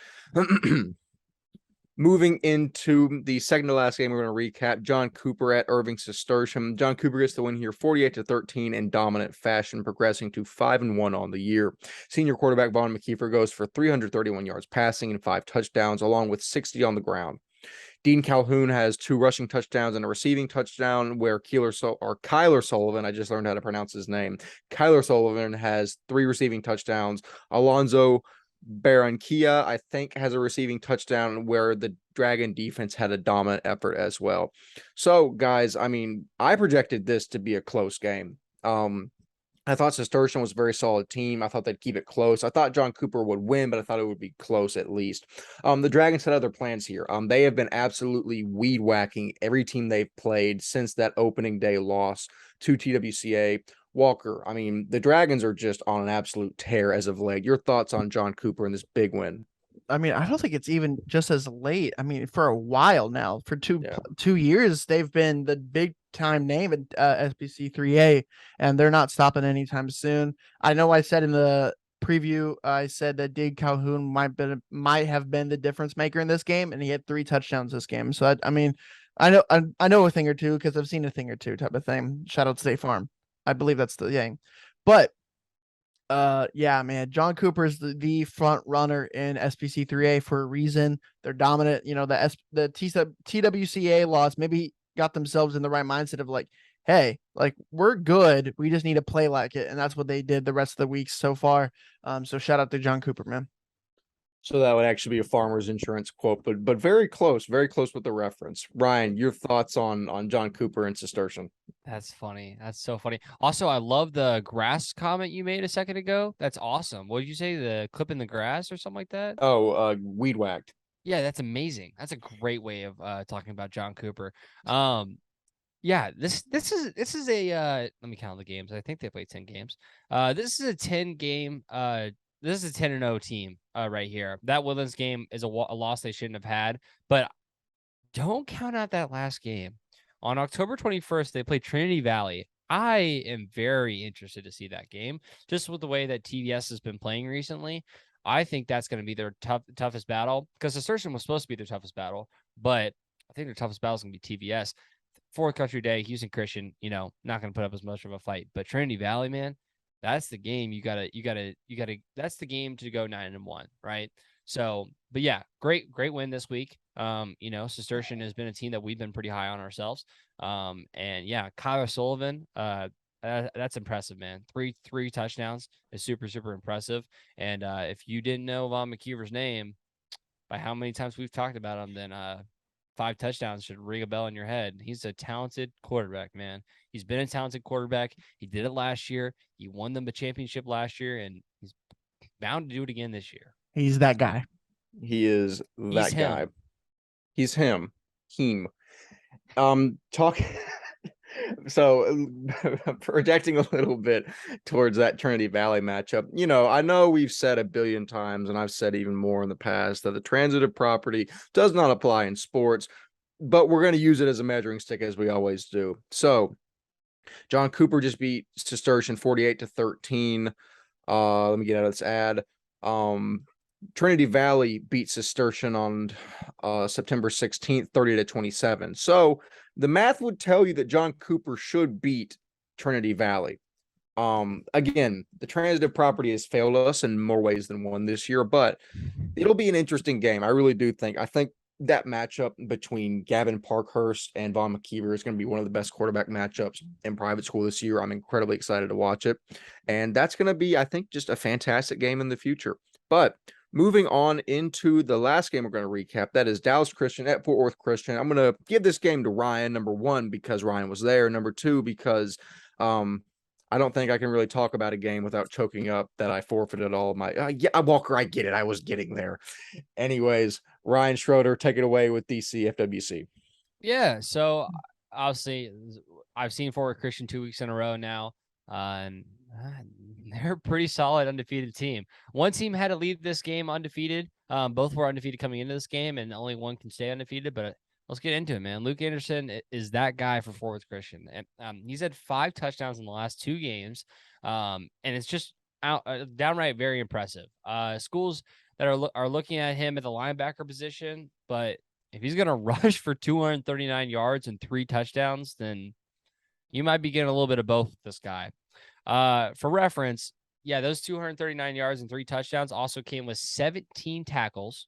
Moving into the second to last game, we're going to recap John Cooper at Irving Cistercian. John Cooper gets the win here, 48-13 in dominant fashion, progressing to 5-1 on the year. Senior quarterback Vaughn McKeever goes for 331 yards passing and 5 touchdowns, along with 60 on the ground. Dean Calhoun has 2 rushing touchdowns and a receiving touchdown, where Kyler Sullivan, I just learned how to pronounce his name. Kyler Sullivan has 3 receiving touchdowns. Alonzo Barranquilla, I think, has a receiving touchdown, where the Dragon defense had a dominant effort as well. So, guys, I mean, I projected this to be a close game. I thought Cistercian was a very solid team. I thought they'd keep it close. I thought John Cooper would win, but I thought it would be close at least. The Dragons had other plans here. They have been absolutely weed whacking every team they've played since that opening day loss to TWCA. Walker, I mean, the Dragons are just on an absolute tear as of late. Your thoughts on John Cooper and this big win? I mean, I don't think it's even just as late. I mean, for a while now, for two years, they've been the big time name at SBC 3A, and they're not stopping anytime soon. I know I said in the preview, I said that Dig Calhoun might have been the difference maker in this game, and he had 3 touchdowns this game. So I mean, I know a thing or two because I've seen a thing or two type of thing. Shout out to State Farm. I believe that's the game. But yeah, man, John Cooper is the front runner in SBC 3A for a reason. They're dominant. You know, the TWCA loss maybe got themselves in the right mindset of like, hey, like we're good. We just need to play like it. And that's what they did the rest of the week so far. So shout out to John Cooper, man. So that would actually be a Farmers Insurance quote, but very close with the reference. Ryan, your thoughts on John Cooper and Cistercian? That's funny. That's so funny. Also, I love the grass comment you made a second ago. That's awesome. What did you say? The clip in the grass or something like that? Oh, weed whacked. Yeah, that's amazing. That's a great way of talking about John Cooper. Yeah, this is a let me count the games. I think they played 10 games. This is a 10 game this is a 10-0 team right here. That Woodlands game is a loss they shouldn't have had, but don't count out that last game. On October 21st, they played Trinity Valley. I am very interested to see that game, just with the way that TVS has been playing recently. I think that's going to be their toughest battle, because Assertion was supposed to be their toughest battle, but I think their toughest battle is going to be TVS. Fourth Country Day, Houston Christian, not going to put up as much of a fight, but Trinity Valley, man, that's the game. You gotta. That's the game to go 9-1, right? So, but yeah, great win this week. Cistercian has been a team that we've been pretty high on ourselves. And yeah, Kyler Sullivan, that's impressive, man. Three touchdowns is super impressive. And if you didn't know Von McKeever's name, by how many times we've talked about him, then 5 touchdowns should ring a bell in your head. He's a talented quarterback, man. He's been a talented quarterback. He did it last year. He won them a championship last year, and he's bound to do it again this year. He's that guy. He is that guy. He's him. Talk. So projecting a little bit towards that Trinity Valley matchup, I know we've said a billion times, and I've said even more in the past, that the transitive property does not apply in sports, but we're going to use it as a measuring stick, as we always do. So John Cooper just beat Cistercian 48-13. Let me get out of this ad. Trinity Valley beat Cistercian on September 16th, 30-27. So the math would tell you that John Cooper should beat Trinity Valley. Again, the transitive property has failed us in more ways than one this year, but it'll be an interesting game. I really do think. I think that matchup between Gavin Parkhurst and Von McKeever is going to be one of the best quarterback matchups in private school this year. I'm incredibly excited to watch it. And that's going to be, I think, just a fantastic game in the future. But moving on into the last game we're going to recap, that is Dallas Christian at Fort Worth Christian. I'm going to give this game to Ryan, number one, because Ryan was there. Number two, because I don't think I can really talk about a game without choking up that I forfeited all of my Walker, I get it. I was getting there. Anyways, Ryan Schroeder, take it away with DC FWC. Yeah, so obviously I've seen Fort Worth Christian 2 weeks in a row now, and they're a pretty solid undefeated team. One team had to leave this game undefeated. Both were undefeated coming into this game, and only one can stay undefeated. But let's get into it, man. Luke Anderson is that guy for Fort Worth Christian, and he's had 5 touchdowns in the last 2 games, and it's just downright very impressive. Schools that are looking at him at the linebacker position, but if he's gonna rush for 239 yards and 3 touchdowns, then you might be getting a little bit of both with this guy. For reference, yeah, those 239 yards and 3 touchdowns also came with 17 tackles,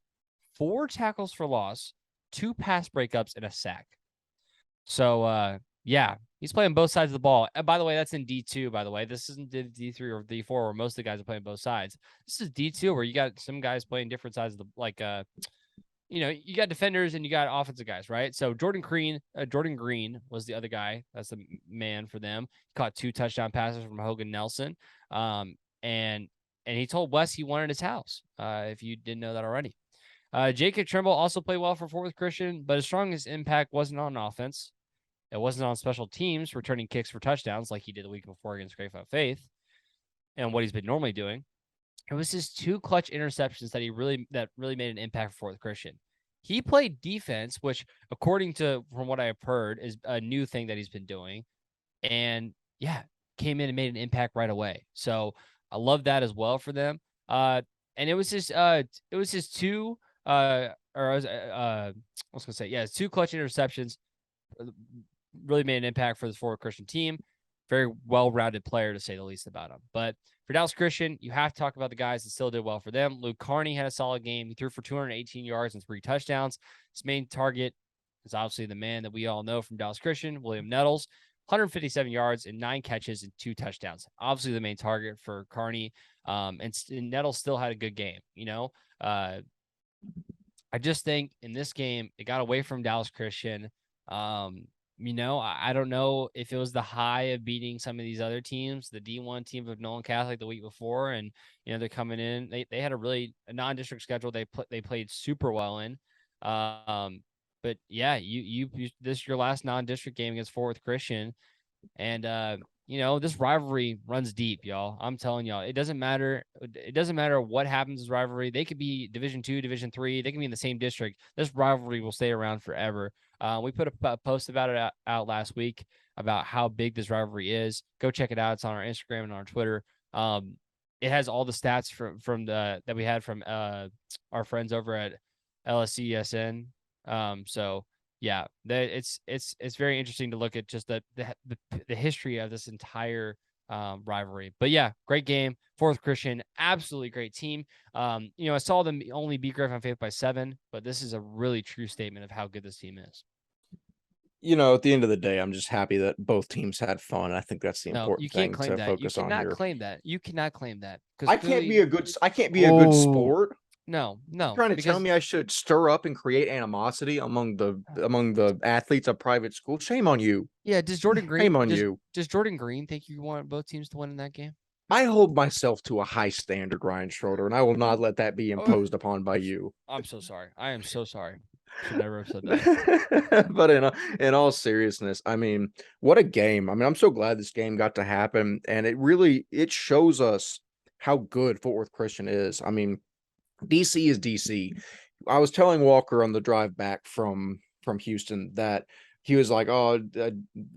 4 tackles for loss, 2 pass breakups, and a sack. So, yeah, he's playing both sides of the ball. And by the way, that's in D2, by the way. This isn't D3 or D4 where most of the guys are playing both sides. This is D2 where you got some guys playing different sides of the, you got defenders and you got offensive guys, right? So Jordan Green was the other guy. That's the man for them. He caught 2 touchdown passes from Hogan Nelson. And he told Wes he wanted his house, if you didn't know that already. Jacob Trimble also played well for Fort Worth Christian, but his strongest impact wasn't on offense. It wasn't on special teams, returning kicks for touchdowns like he did the week before against Grapevine Faith and what he's been normally doing. It was his 2 clutch interceptions that really made an impact for Fort Worth Christian. He played defense, which, according to from what I've heard, is a new thing that he's been doing. And yeah, came in and made an impact right away. So I love that as well for them. And it was his 2 it's 2 clutch interceptions. Really made an impact for the Fort Worth Christian team. Very well-rounded player, to say the least, about him. But for Dallas Christian, you have to talk about the guys that still did well for them. Luke Carney had a solid game. He threw for 218 yards and 3 touchdowns. His main target is obviously the man that we all know from Dallas Christian, William Nettles. 157 yards and 9 catches and 2 touchdowns. Obviously the main target for Carney. And Nettle still had a good game, I just think in this game, it got away from Dallas Christian. I don't know if it was the high of beating some of these other teams, the D1 team of Nolan Catholic the week before, and they're coming in. They had a non-district schedule. They played super well in. But yeah, you this is your last non-district game against Fort Worth Christian, and this rivalry runs deep, y'all. I'm telling y'all, it doesn't matter. It doesn't matter what happens in this rivalry. They could be Division II, Division III. They can be in the same district. This rivalry will stay around forever. We put a post about it out last week about how big this rivalry is. Go check it out. It's on our Instagram and on our Twitter. It has all the stats from that we had from our friends over at LSCSN. So yeah, it's very interesting to look at just the history of this entire rivalry. But yeah, great game. Fourth Christian, absolutely great team. I saw them only beat Grapevine Faith by 7, but this is a really true statement of how good this team is. At the end of the day, I'm just happy that both teams had fun. I think that's the important thing to focus on here. You cannot claim that. I can't be a good sport. No. You're trying to tell me I should stir up and create animosity among the athletes of private school? Shame on you. Yeah, does Jordan Green Shame on you. Does Jordan Green think you want both teams to win in that game? I hold myself to a high standard, Ryan Schroeder, and I will not let that be imposed upon by you. I'm so sorry. I am so sorry. Should never have said that. But in all seriousness, I mean, what a game. I mean, I'm so glad this game got to happen, and it shows us how good Fort Worth Christian is. I mean, DC is DC. I was telling Walker on the drive back from Houston that he was like, "Oh,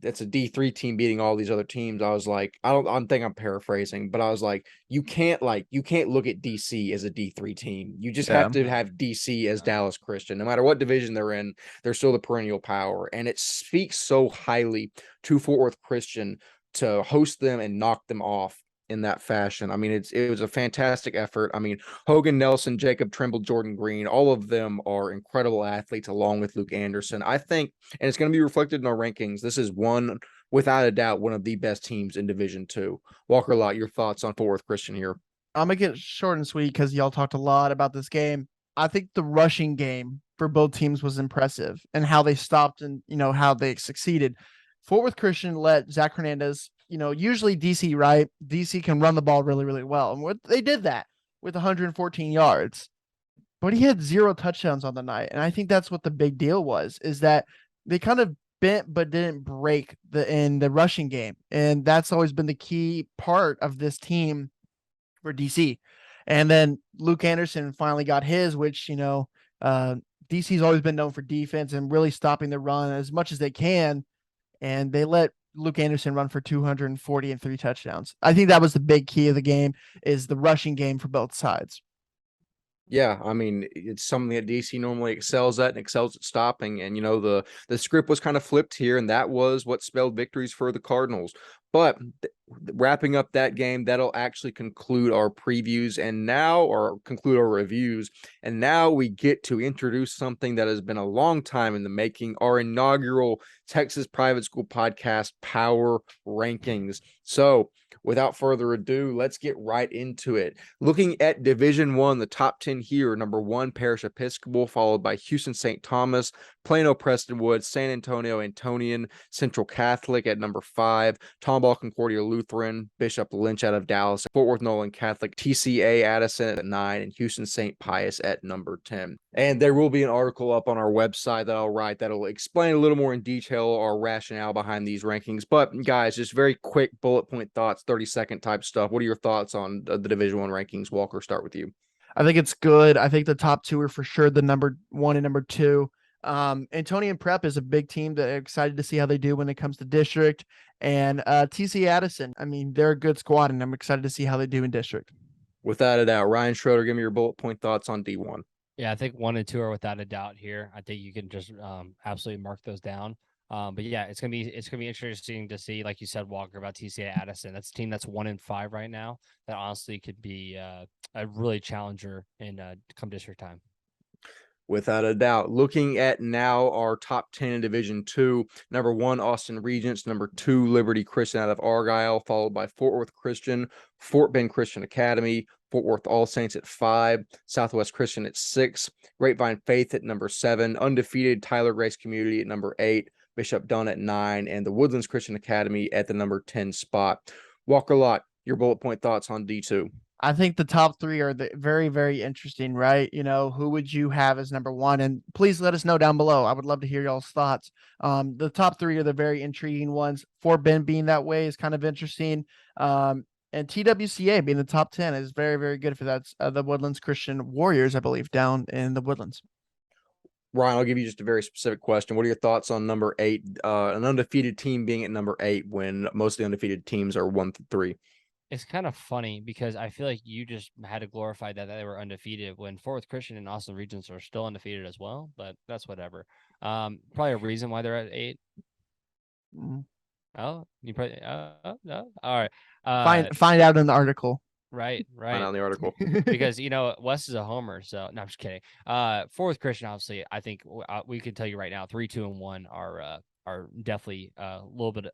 it's a D3 team beating all these other teams." I was like, I think I'm paraphrasing, but I was like, you can't look at DC as a D3 team. You just have to have DC as Dallas Christian. No matter what division they're in, they're still the perennial power, and it speaks so highly to Fort Worth Christian to host them and knock them off in that fashion. I mean, it was a fantastic effort. I mean, Hogan Nelson, Jacob Trimble, Jordan Green, all of them are incredible athletes along with Luke Anderson. I think, and it's going to be reflected in our rankings, this is without a doubt, one of the best teams in Division II. Walker Lott, your thoughts on Fort Worth Christian here? I'm going to get short and sweet because y'all talked a lot about this game. I think the rushing game for both teams was impressive and how they stopped and, how they succeeded. Fort Worth Christian let Zach Hernandez, usually DC, right? DC can run the ball really, really well. And they did that with 114 yards, but he had 0 touchdowns on the night. And I think that's what the big deal was, is that they kind of bent, but didn't break in the rushing game. And that's always been the key part of this team for DC. And then Luke Anderson finally got his, which, DC's always been known for defense and really stopping the run as much as they can. And they let Luke Anderson run for 240 and 3 touchdowns. I think that was the big key of the game, is the rushing game for both sides. Yeah, I mean, it's something that DC normally excels at and excels at stopping. And, the script was kind of flipped here, and that was what spelled victories for the Cardinals. But wrapping up that game, that'll actually conclude our previews or conclude our reviews. And now we get to introduce something that has been a long time in the making, our inaugural Texas Private School Podcast Power Rankings. So without further ado, let's get right into it. Looking at Division I, the top 10 here, number 1, Parish Episcopal, followed by Houston St. Thomas, Plano Prestonwood, San Antonio Antonian, Central Catholic at number 5, Tomball Concordia Lutheran, Bishop Lynch out of Dallas, Fort Worth Nolan Catholic, TCA Addison at 9, and Houston St. Pius at number 10. And there will be an article up on our website that I'll write that'll explain a little more in detail our rationale behind these rankings. But guys, just very quick bullet point thoughts, 30-second type stuff. What are your thoughts on the Division I rankings? Walker, start with you. I think it's good. I think the top 2 are for sure the number 1 and number 2. Antonian Prep is a big team that I'm excited to see how they do when it comes to district. And TC Addison, I mean, they're a good squad, and I'm excited to see how they do in district. Without a doubt. Ryan Schroeder, give me your bullet point thoughts on D1. Yeah, I think 1 and 2 are without a doubt here. I think you can just absolutely mark those down. But yeah, it's gonna be interesting to see, like you said, Walker, about TCA Addison. That's a team that's 1 and 5 right now. That honestly could be a really challenger in come district time. Without a doubt. Looking at now our top 10 in Division 2, number 1, Austin Regents, number 2, Liberty Christian out of Argyle, followed by Fort Worth Christian, Fort Bend Christian Academy, Fort Worth All Saints at 5, Southwest Christian at 6, Grapevine Faith at number 7, undefeated Tyler Grace Community at number 8, Bishop Dunn at 9, and the Woodlands Christian Academy at the number 10 spot. Walker Lott, your bullet point thoughts on D2? I think the top three are very, very interesting, right? Who would you have as number one? And please let us know down below. I would love to hear y'all's thoughts. The top three are the very intriguing ones. Fort Bend being that way is kind of interesting. And TWCA being the top 10 is very, very good for that. The Woodlands Christian Warriors, I believe, down in the Woodlands. Ryan, I'll give you just a very specific question. What are your thoughts on number 8, an undefeated team being at number 8 when most of the undefeated teams are 1 through 3? It's kind of funny because I feel like you just had to glorify that they were undefeated when Fort Worth Christian and Austin Regents are still undefeated as well, but that's whatever. Probably a reason why they're at 8. Mm-hmm. Oh, you probably no. All right. Find out in the article. Right. Find out in the article. Because Wes is a homer, so no, I'm just kidding. Fort Worth Christian, obviously, I think we can tell you right now, 3, 2, and 1 are definitely a little bit.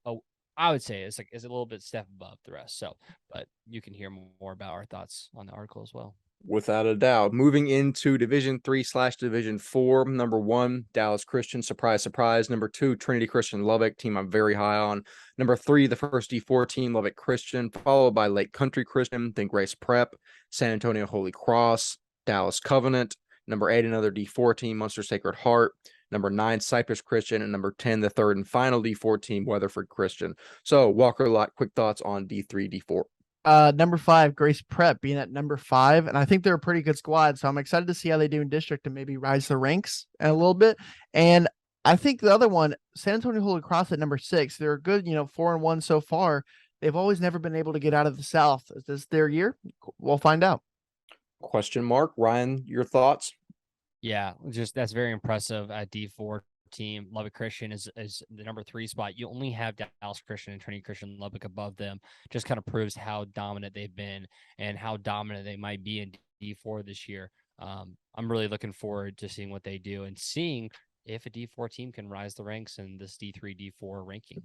I would say it's a little bit step above the rest. So, but you can hear more about our thoughts on the article as well. Without a doubt. Moving into Division 3/Division 4, number 1, Dallas Christian, surprise, surprise. Number 2, Trinity Christian Lubbock, team I'm very high on. Number 3, the first D4 team, Lubbock Christian, followed by Lake Country Christian, then Grace Prep, San Antonio Holy Cross, Dallas Covenant. Number 8, another D4 team, Munster Sacred Heart. Number 9, Cypress Christian, and number 10, the third and final D4 team, Weatherford Christian. So, Walker Lott, quick thoughts on D3, D4. Number 5, Grace Prep being at number 5, and I think they're a pretty good squad. So I'm excited to see how they do in district and maybe rise the ranks a little bit. And I think the other one, San Antonio Holy Cross at number 6, they're a good, 4-1 so far. They've always never been able to get out of the South. Is this their year? We'll find out. Question mark. Ryan, your thoughts? Yeah, just that's very impressive at D4 team. Lubbock Christian is the number 3 spot. You only have Dallas Christian and Trinity Christian Lubbock above them. Just kind of proves how dominant they've been and how dominant they might be in D4 this year. I'm really looking forward to seeing what they do and seeing if a D4 team can rise the ranks in this D3, D4 ranking.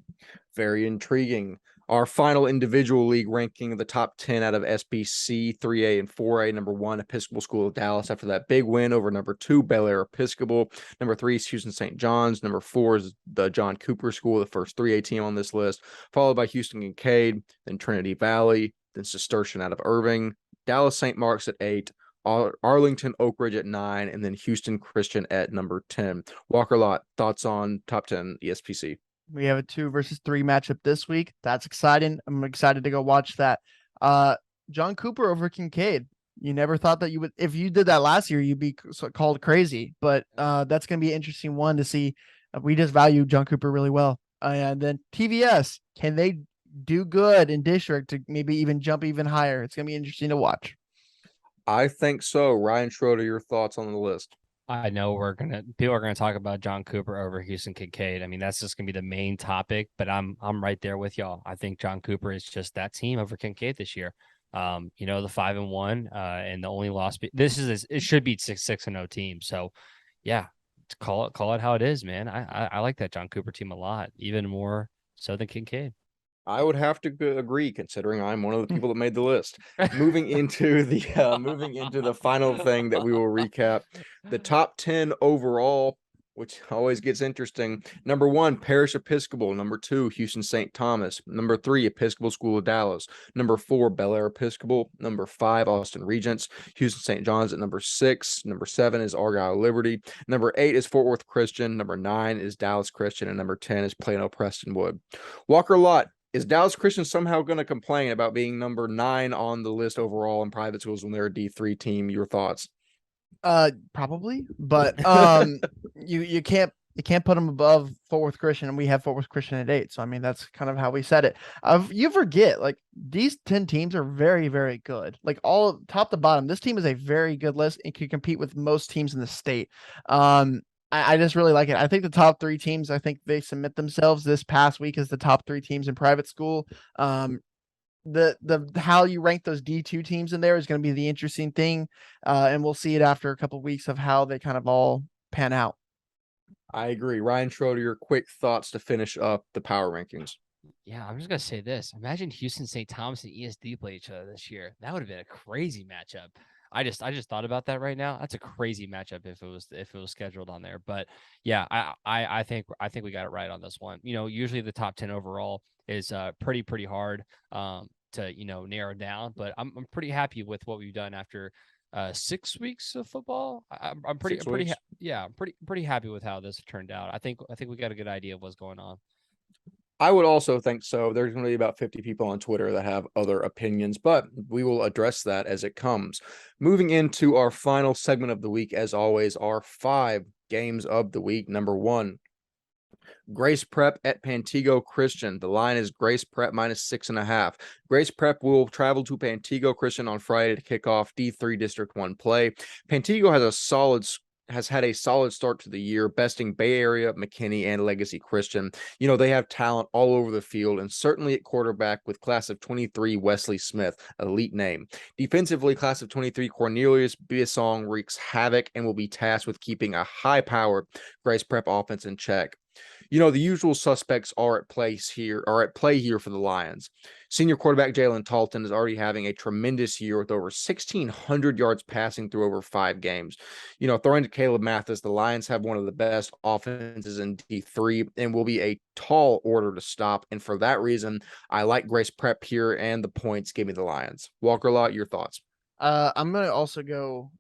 Very intriguing. Our final individual league ranking, the top 10 out of SBC 3A and 4A. Number 1, Episcopal School of Dallas after that big win over number 2, Bellaire Episcopal. Number 3 is Houston St. John's. Number 4 is the John Cooper School, the first 3A team on this list, followed by Houston Kincaid, then Trinity Valley, then Cistercian out of Irving, Dallas St. Mark's at 8, Arlington Oak Ridge at 9, and then Houston Christian at number 10. Walker Lott, thoughts on top 10 ESPC? We have a 2 versus 3 matchup this week. That's exciting. I'm excited to go watch that. John Cooper over Kincaid. You never thought that you would, if you did that last year, you'd be called crazy, but that's going to be an interesting one to see. We just value John Cooper really well. And then TVS, can they do good in district to maybe even jump even higher? It's going to be interesting to watch. I think so. Ryan Schroeder, your thoughts on the list? I know people are gonna talk about John Cooper over Houston Kincaid. I mean, that's just gonna be the main topic, but I'm right there with y'all. I think John Cooper is just that team over Kincaid this year. The 5-1, and the only loss. It should be 6-0 team. So, yeah, call it how it is, man. I like that John Cooper team a lot, even more so than Kincaid. I would have to agree, considering I'm one of the people that made the list. moving into the final thing that we will recap, the top 10 overall, which always gets interesting. Number 1, Parish Episcopal. Number 2, Houston St. Thomas. Number 3, Episcopal School of Dallas. Number 4, Bellaire Episcopal. Number 5, Austin Regents. Houston St. John's at number 6. Number 7 is Argyle Liberty. Number 8 is Fort Worth Christian. Number 9 is Dallas Christian. And number 10 is Plano Prestonwood. Walker Lott, is Dallas Christian somehow going to complain about being number 9 on the list overall in private schools when they're a D3 team? Your thoughts? Probably, but you can't put them above Fort Worth Christian, and we have Fort Worth Christian at 8. So I mean, that's kind of how we said it. You forget, like, these 10 teams are very, very good. Like, all top to bottom, this team is a very good list and can compete with most teams in the state. I just really like it. I think the top 3 teams, I think they submit themselves this past week as the top 3 teams in private school. the how you rank those D2 teams in there is going to be the interesting thing. And we'll see it after a couple of weeks of how they kind of all pan out. I agree. Ryan Schroeder, your quick thoughts to finish up the power rankings. Yeah, I'm just gonna say this. Imagine Houston St. Thomas and ESD play each other this year. That would have been a crazy matchup. I just thought about that right now. That's a crazy matchup if it was scheduled on there. But yeah, I think we got it right on this one. Usually the top 10 overall is pretty hard to narrow down. But I'm pretty happy with what we've done after 6 weeks of football. I'm pretty Six I'm pretty weeks. yeah, I'm pretty happy with how this turned out. I think we got a good idea of what's going on. I would also think so. There's going to be about 50 people on Twitter that have other opinions, but we will address that as it comes. Moving into our final segment of the week, as always, our 5 games of the week. Number 1, Grace Prep at Pantego Christian. The line is Grace Prep -6.5. Grace Prep will travel to Pantego Christian on Friday to kick off D3 District 1 play. Pantego has had a solid start to the year, besting Bay Area, McKinney, and Legacy Christian. They have talent all over the field, and certainly at quarterback with class of 23 Wesley Smith, elite name. Defensively, class of 23 Cornelius Biasong wreaks havoc and will be tasked with keeping a high-powered Grace Prep offense in check. The usual suspects are at play here for the Lions. Senior quarterback Jalen Talton is already having a tremendous year with over 1,600 yards passing through over 5 games. Throwing to Caleb Mathis, the Lions have one of the best offenses in D3 and will be a tall order to stop. And for that reason, I like Grace Prep here, and the points give me the Lions. Walker Lott, your thoughts? I'm going to also go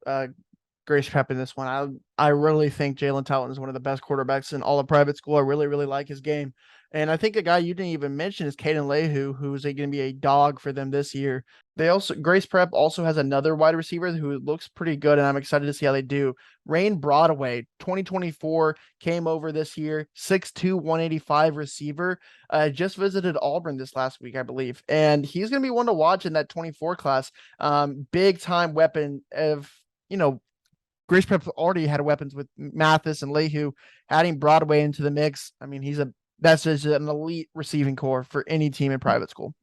Grace Prep in this one. I really think Jalen Talton is one of the best quarterbacks in all of private school. I really, really like his game. And I think a guy you didn't even mention is Caden Lehu, who's going to be a dog for them this year. Grace Prep also has another wide receiver who looks pretty good, and I'm excited to see how they do. Rain Broadway, 2024, came over this year, 6'2", 185 receiver. Just visited Auburn this last week, I believe. And he's going to be one to watch in that 24 class. Big time weapon of, Grace Prep already had weapons with Mathis and Lehu. Adding Broadway into the mix, I mean, that's just an elite receiving core for any team in private school.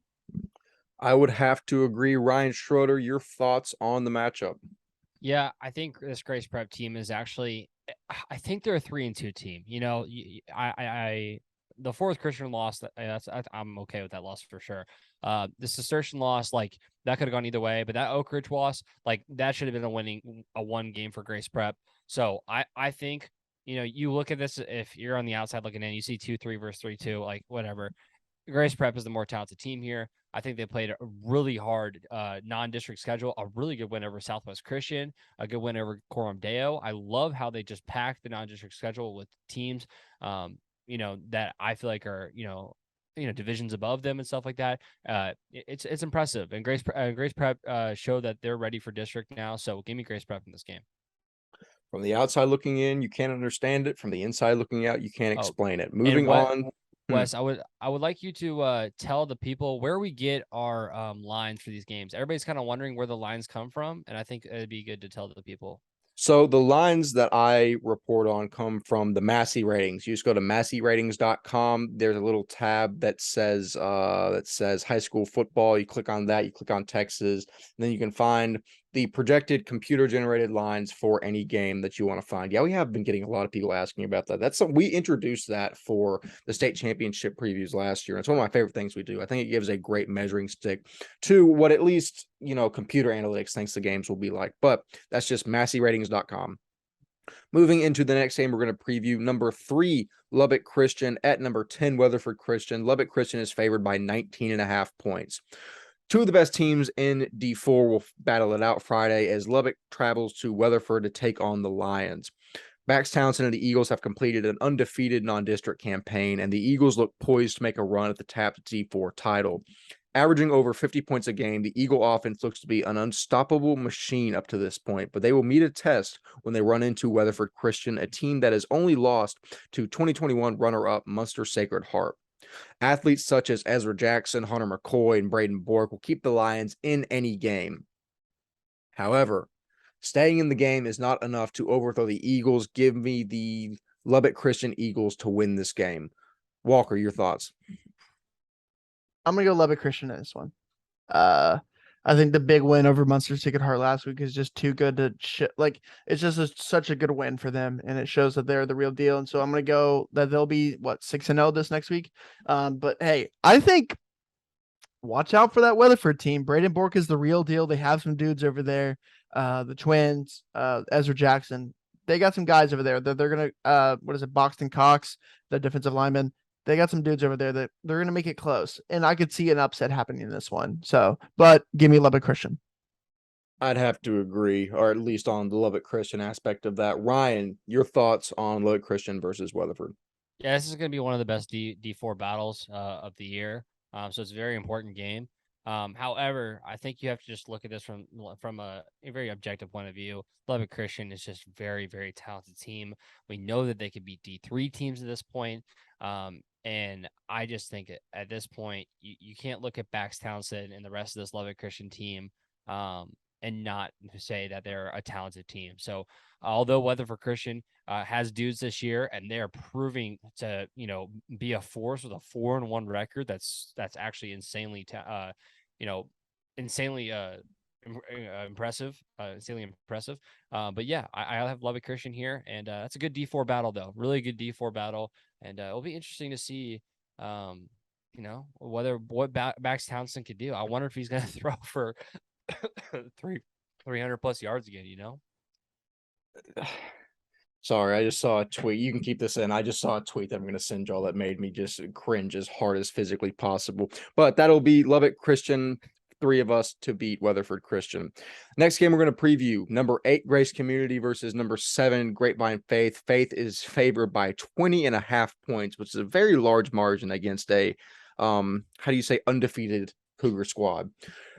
I would have to agree. Ryan Schroeder, your thoughts on the matchup? Yeah, I think this Grace Prep team is actually. I think they're a 3-2 team. The fourth Christian loss. I'm okay with that loss for sure. The Cistercian loss, like that could have gone either way, but that Oak Ridge loss, like that should have been a 1 game for Grace Prep. So I think you look at this, if you're on the outside looking in, you see 2-3 versus 3-2, like whatever. Grace Prep is the more talented team here. I think they played a really hard non-district schedule, a really good win over Southwest Christian, a good win over Coram Deo. I love how they just packed the non-district schedule with teams, that I feel like are, divisions above them and stuff like that. It's impressive. And Grace Prep showed that they're ready for district now. So give me Grace Prep in this game. From the outside looking in, you can't understand it. From the inside looking out, you can't explain it. Moving on. Wes, I would like you to tell the people where we get our lines for these games. Everybody's kind of wondering where the lines come from, and I think it'd be good to tell the people. So the lines that I report on come from the Massey ratings. You just go to masseyratings.com. There's a little tab that says high school football. You click on that, you click on Texas, and then you can find the projected computer generated lines for any game that you want to find. Yeah, we have been getting a lot of people asking about that. We introduced that for the state championship previews last year. And it's one of my favorite things we do. I think it gives a great measuring stick to what at least, computer analytics thinks the games will be like. But that's just masseyratings.com. Moving into the next game, we're going to preview number 3, Lubbock Christian at number 10, Weatherford Christian. Lubbock Christian is favored by 19.5 points. 2 of the best teams in D4 will battle it out Friday as Lubbock travels to Weatherford to take on the Lions. Max Townsend and the Eagles have completed an undefeated non-district campaign, and the Eagles look poised to make a run at the tapped D4 title. Averaging over 50 points a game, the Eagle offense looks to be an unstoppable machine up to this point, but they will meet a test when they run into Weatherford Christian, a team that has only lost to 2021 runner-up Munster Sacred Heart. Athletes such as Ezra Jackson, Hunter McCoy, and Braden Bork will keep the Lions in any game. However, staying in the game is not enough to overthrow the Eagles. Give me the Lubbock Christian Eagles to win this game. Walker, your thoughts? I'm going to go Lubbock Christian in this one. Uh, I think the big win over Munster Sacred Heart last week is just too good to like. It's just such a good win for them, and it shows that they're the real deal. And so I'm gonna go that they'll be 6-0 this next week. But hey, I think watch out for that Weatherford team. Braden Bork is the real deal. They have some dudes over there. The twins, Ezra Jackson. They got some guys over there that they're gonna what is it, Boxton Cox, the defensive lineman. They got some dudes over there that they're gonna make it close. And I could see an upset happening in this one. So, but give me Lubbock Christian. I'd have to agree, or at least on the Lubbock Christian aspect of that. Ryan, your thoughts on Lubbock Christian versus Weatherford? Yeah, this is going to be one of the best D4 battles of the year. So it's a very important game. However, I think you have to just look at this from a very objective point of view. Lubbock Christian is just very, very talented team. We know that they could beat D3 teams at this point. And I just think at this point, you can't look at Bax Townsend and the rest of this Lubbock Christian team and not say that they're a talented team. So although Weatherford Christian has dudes this year and they're proving to, be a force with a 4-1 record, that's actually insanely, insanely impressive, insanely impressive. But yeah, I have Lubbock Christian here, and that's a good D4 battle though, really good D4 battle, and it'll be interesting to see, what Bax Townsend could do. I wonder if he's going to throw for 300 plus yards again, Sorry, I just saw a tweet. You can keep this in. I just saw a tweet that I'm going to send y'all that made me just cringe as hard as physically possible. But that'll be Lubbock Christian, 3 of us to beat Weatherford Christian. Next game we're going to preview, number 8 Grace Community versus number 7 Grapevine Faith. Faith is favored by 20.5 points, which is a very large margin against a undefeated Cougar squad.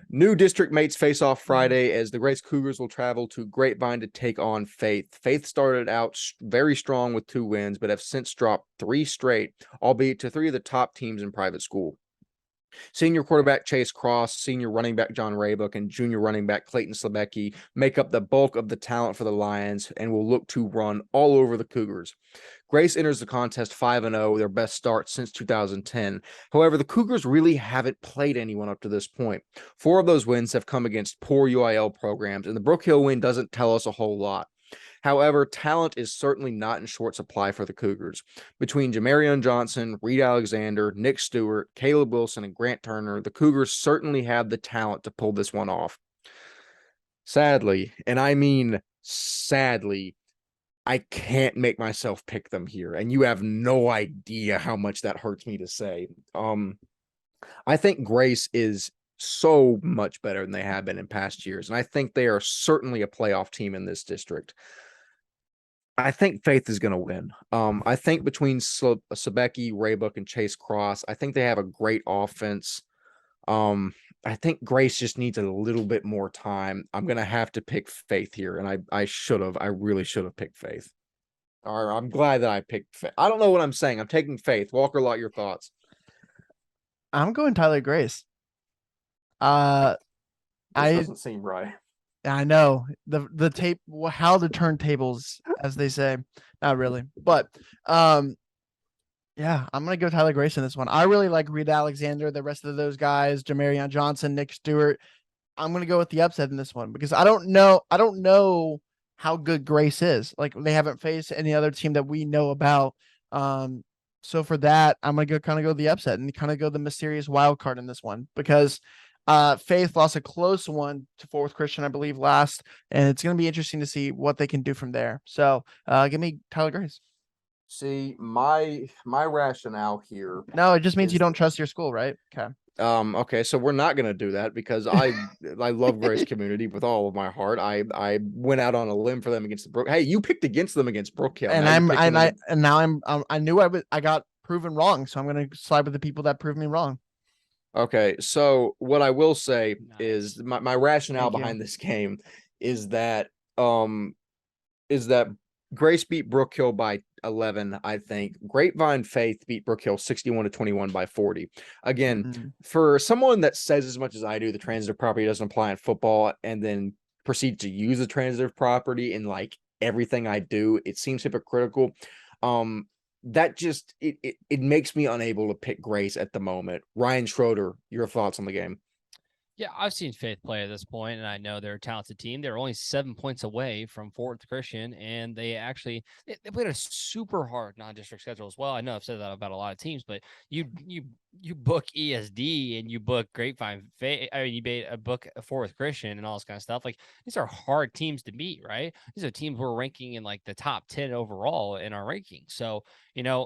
New district mates face off Friday as the Grace Cougars will travel to Grapevine to take on Faith. Faith started out very strong with 2 wins, but have since dropped 3 straight, albeit to 3 of the top teams in private school. Senior quarterback Chase Cross, senior running back John Raybook, and junior running back Clayton Slebecki make up the bulk of the talent for the Lions and will look to run all over the Cougars. Grace enters the contest 5-0, their best start since 2010. However, the Cougars really haven't played anyone up to this point. 4 of those wins have come against poor UIL programs, and the Brook Hill win doesn't tell us a whole lot. However, talent is certainly not in short supply for the Cougars. Between Jamarion Johnson, Reed Alexander, Nick Stewart, Caleb Wilson, and Grant Turner, the Cougars certainly have the talent to pull this one off. Sadly, and I mean sadly, I can't make myself pick them here, and you have no idea how much that hurts me to say. I think Grace is so much better than they have been in past years, and I think they are certainly a playoff team in this district. I think Faith is going to win. I think between Sebecki, Raybook, and Chase Cross, I think they have a great offense. I think Grace just needs a little bit more time. I'm going to have to pick Faith here, and I really should have picked Faith. All right, I'm glad that I picked Faith. I don't know what I'm saying. I'm taking Faith. Walker Lott, your thoughts? I'm going Tyler Grace. This doesn't seem right. I know the tape, how the turntables, as they say, not really, but yeah, I'm gonna go Tyler Grace in this one. I really like Reed Alexander, the rest of those guys, Jamarion Johnson, Nick Stewart. I'm gonna go with the upset in this one because I don't know how good Grace is. Like, they haven't faced any other team that we know about. So for that, I'm gonna go the upset and kind of go the mysterious wild card in this one because Faith lost a close one to Fourth Christian, I believe, last, and it's going to be interesting to see what they can do from there. So, give me Tyler Grace. See, my rationale here. No, it just means you don't trust your school, right? Okay. Okay, so we're not going to do that because I love Grace Community with all of my heart. I went out on a limb for them against the Brook. Hey, you picked against them against Brook Hill, and I knew I got proven wrong, so I'm going to side with the people that proved me wrong. Okay, so what I will say is my rationale behind this game is that Grace beat Brook Hill by 11, I think. Grapevine Faith beat Brook Hill 61-21 by 40. Again, for someone that says as much as I do, the transitive property doesn't apply in football, and then proceeds to use the transitive property in like everything I do, it seems hypocritical. That just it makes me unable to pick Grace at the moment. Ryan Schroeder, your thoughts on the game? Yeah, I've seen Faith play at this point, and I know they're a talented team. They're only 7 points away from Fort Worth Christian, and they played a super hard non-district schedule as well. I know I've said that about a lot of teams, but you book ESD and you book Grapevine. I mean, book Fort Worth Christian and all this kind of stuff. Like these are hard teams to beat, right? These are teams we're ranking in like the top 10 overall in our ranking. So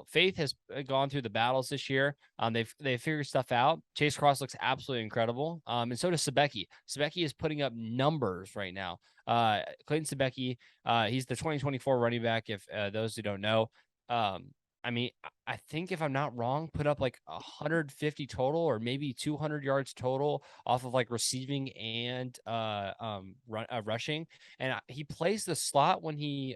Faith has gone through the battles this year. They've figured stuff out. Chase Cross looks absolutely incredible. And so does Sebeki. Sebeki is putting up numbers right now. Clayton Sebeki, he's the 2024 running back. If those who don't know, I mean, I think if I'm not wrong, put up like 150 total or maybe 200 yards total off of like receiving and rushing. And he plays the slot when he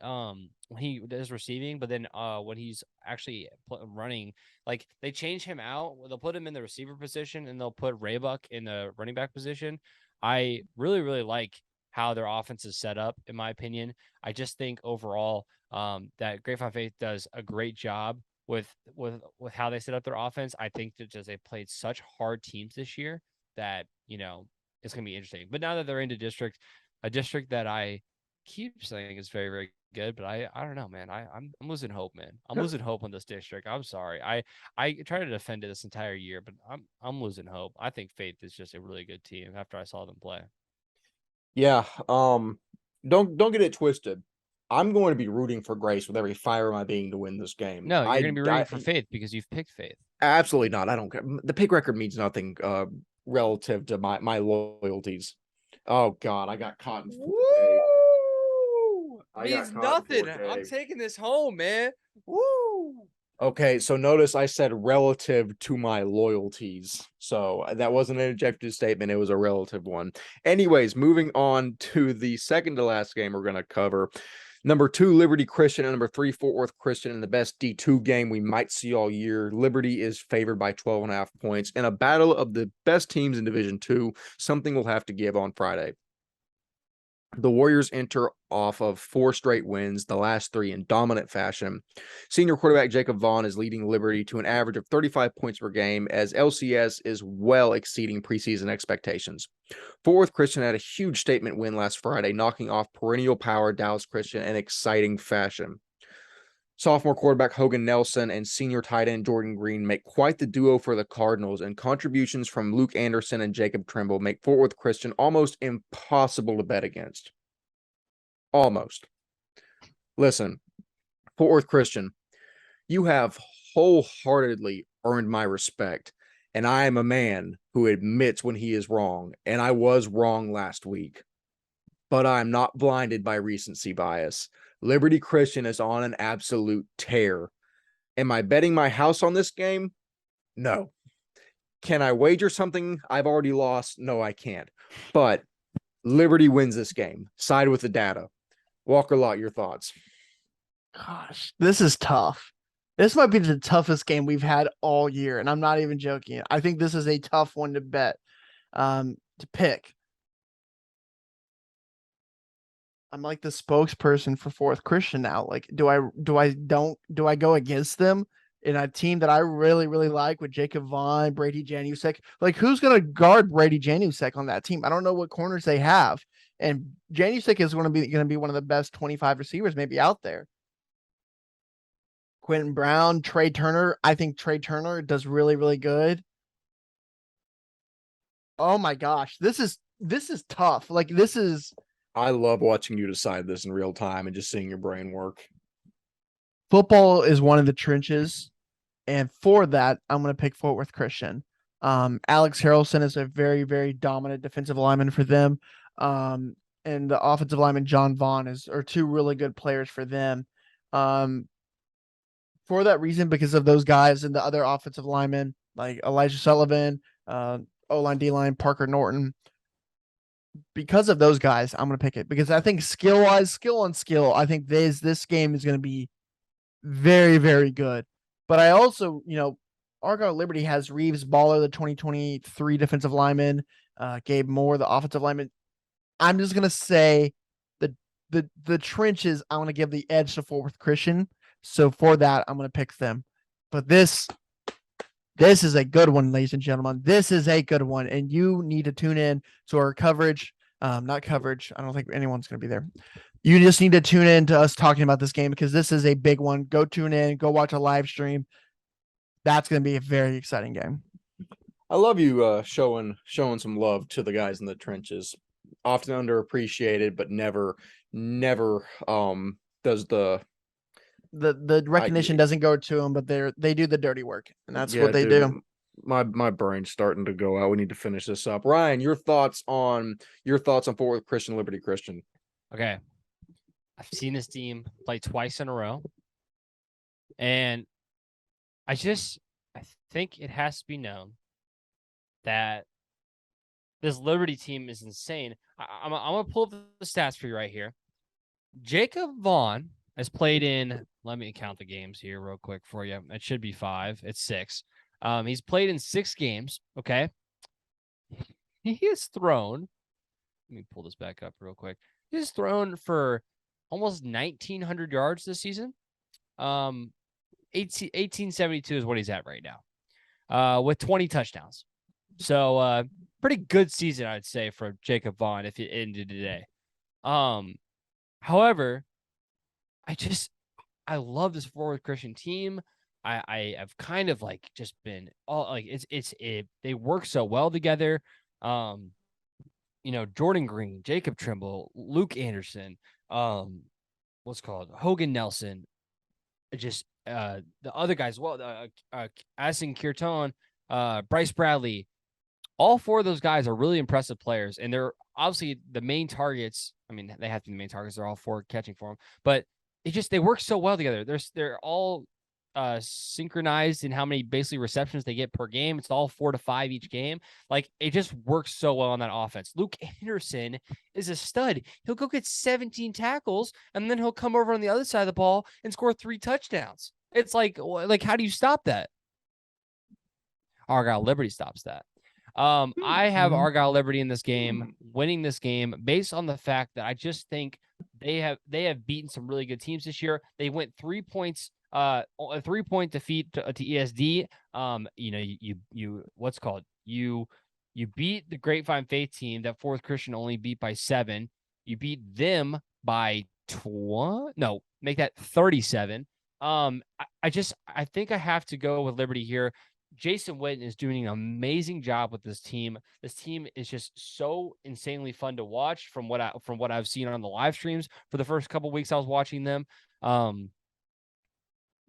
does receiving, but then when he's actually running, like they change him out. They'll put him in the receiver position and they'll put Raybuck in the running back position. I really, really like how their offense is set up, in my opinion. I just think overall that Grapevine Faith does a great job with how they set up their offense. I think that just they played such hard teams this year that it's gonna be interesting. But now that they're into a district that I keep saying is very, very good, but I don't know, man. I'm losing hope, man. I'm losing hope on this district. I'm sorry. I try to defend it this entire year, but I'm losing hope. I think Faith is just a really good team after I saw them play. Yeah. Don't get it twisted. I'm going to be rooting for Grace with every fiber of my being to win this game. No, you're going to be rooting for Faith because you've picked Faith. Absolutely not. I don't care. The pick record means nothing relative to my loyalties. Oh God, I got caught in 4K. Means nothing. I'm taking this home, man. Woo! Okay, so notice I said relative to my loyalties. So that wasn't an objective statement. It was a relative one. Anyways, moving on to the second to last game we're going to cover. Number 2, Liberty Christian, and number 3, Fort Worth Christian, in the best D2 game we might see all year. Liberty is favored by 12.5 points in a battle of the best teams in Division 2. Something will have to give on Friday. The Warriors enter off of 4 straight wins, the last 3 in dominant fashion. Senior quarterback Jacob Vaughn is leading Liberty to an average of 35 points per game, as LCS is well exceeding preseason expectations. Fort Worth Christian had a huge statement win last Friday, knocking off perennial power Dallas Christian in exciting fashion. Sophomore quarterback Hogan Nelson and senior tight end Jordan Green make quite the duo for the Cardinals, and contributions from Luke Anderson and Jacob Trimble make Fort Worth Christian almost impossible to bet against. Almost. Listen, Fort Worth Christian, you have wholeheartedly earned my respect, and I am a man who admits when he is wrong, and I was wrong last week. But I'm not blinded by recency bias. Liberty Christian is on an absolute tear. Am I betting my house on this game? No. Can I wager something I've already lost? No, I can't. But Liberty wins this game. Side with the data. Walker Lott, your thoughts? Gosh, this is tough. This might be the toughest game we've had all year, and I'm not even joking. I think this is a tough one to bet, to pick. I'm like the spokesperson for Fort Worth Christian now. Like, do I go against them in a team that I really, really like with Jacob Vaughn, Brady Janusek? Like, who's going to guard Brady Janusek on that team? I don't know what corners they have. And Janusek is going to be one of the best 25 receivers maybe out there. Quentin Brown, Trey Turner. I think Trey Turner does really, really good. Oh my gosh. This is tough. Like, this is. I love watching you decide this in real time and just seeing your brain work. Football is one of the trenches, and for that, I'm going to pick Fort Worth Christian. Alex Harrelson is a very, very dominant defensive lineman for them, and the offensive lineman John Vaughn are 2 really good players for them. For that reason, because of those guys and the other offensive linemen like Elijah Sullivan, O-line, D-line, Parker Norton. Because of those guys, I'm going to pick it because I think skill on skill, I think this game is going to be very, very good. But I also, Argyle Liberty has Reeves Baller, the 2023 defensive lineman, Gabe Moore, the offensive lineman. I'm just going to say the trenches, I want to give the edge to Fort Worth Christian. So for that, I'm going to pick them. But this This is a good one, ladies and gentlemen. This is a good one, and you need to tune in to our coverage. Not coverage. I don't think anyone's going to be there. You just need to tune in to us talking about this game because this is a big one. Go tune in. Go watch a live stream. That's going to be a very exciting game. I love you showing some love to the guys in the trenches. Often underappreciated, but never does the recognition doesn't go to them, but they do the dirty work, and that's what they do. My brain's starting to go out. We need to finish this up. Ryan, your thoughts on Fort Worth Christian, Liberty Christian. Okay. I've seen this team play twice in a row. And I think it has to be known that this Liberty team is insane. I'm going to pull up the stats for you right here. Jacob Vaughn has played in, let me count the games here real quick for you. It should be 5. It's 6. He's played in 6 games. Okay. He has thrown, let me pull this back up real quick. He's thrown for almost 1,900 yards this season. 1872 is what he's at right now, with 20 touchdowns. So pretty good season, I'd say, for Jacob Vaughn if it ended today. However, I love this Fort Worth Christian team. I have kind of like just been all like they work so well together. Jordan Green, Jacob Trimble, Luke Anderson, Hogan Nelson, just the other guys, Addison Kirton, Bryce Bradley. All 4 of those guys are really impressive players, and they're obviously the main targets. I mean, they have to be the main targets. They're all 4 catching for them, but they work so well together. They're all synchronized in how many basically receptions they get per game. It's all 4 to 5 each game. Like, it just works so well on that offense. Luke Anderson is a stud. He'll go get 17 tackles, and then he'll come over on the other side of the ball and score 3 touchdowns. It's like how do you stop that? Argyle Liberty stops that. I have Argyle Liberty in this game, winning this game based on the fact that I just think they have beaten some really good teams this year. They went 3 points, a 3-point defeat to ESD. You beat the Grapevine Faith team that Fort Worth Christian only beat by 7. You beat them by 37. I think I have to go with Liberty here. Jason Witten is doing an amazing job with this team. This team is just so insanely fun to watch from what I've seen on the live streams for the first couple of weeks I was watching them.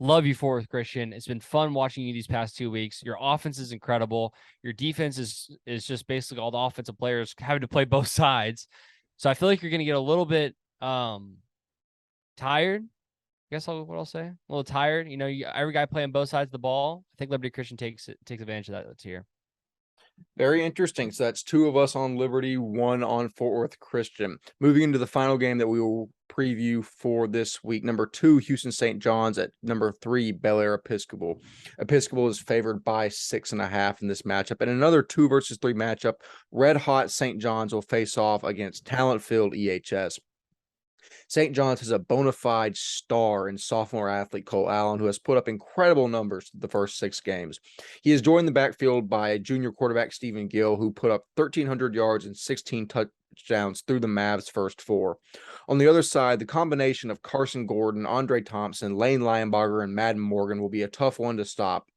Love you, Fort Worth Christian. It's been fun watching you these past 2 weeks. Your offense is incredible. Your defense is just basically all the offensive players having to play both sides. So I feel like you're going to get a little bit tired. I guess what I'll say, a little tired. Every guy playing both sides of the ball. I think Liberty Christian takes advantage of that this year. Very interesting. So that's 2 of us on Liberty, 1 on Fort Worth Christian. Moving into the final game that we will preview for this week. Number 2, Houston St. John's at number 3, Bellaire Episcopal. Episcopal is favored by 6.5 in this matchup. And another 2 versus 3 matchup, red hot St. John's will face off against talent-filled EHS. St. John's has a bona fide star in sophomore athlete Cole Allen, who has put up incredible numbers the first 6 games. He is joined in the backfield by junior quarterback Stephen Gill, who put up 1,300 yards and 16 touchdowns through the Mavs' first 4. On the other side, the combination of Carson Gordon, Andre Thompson, Lane Linebarger, and Madden Morgan will be a tough one to stop.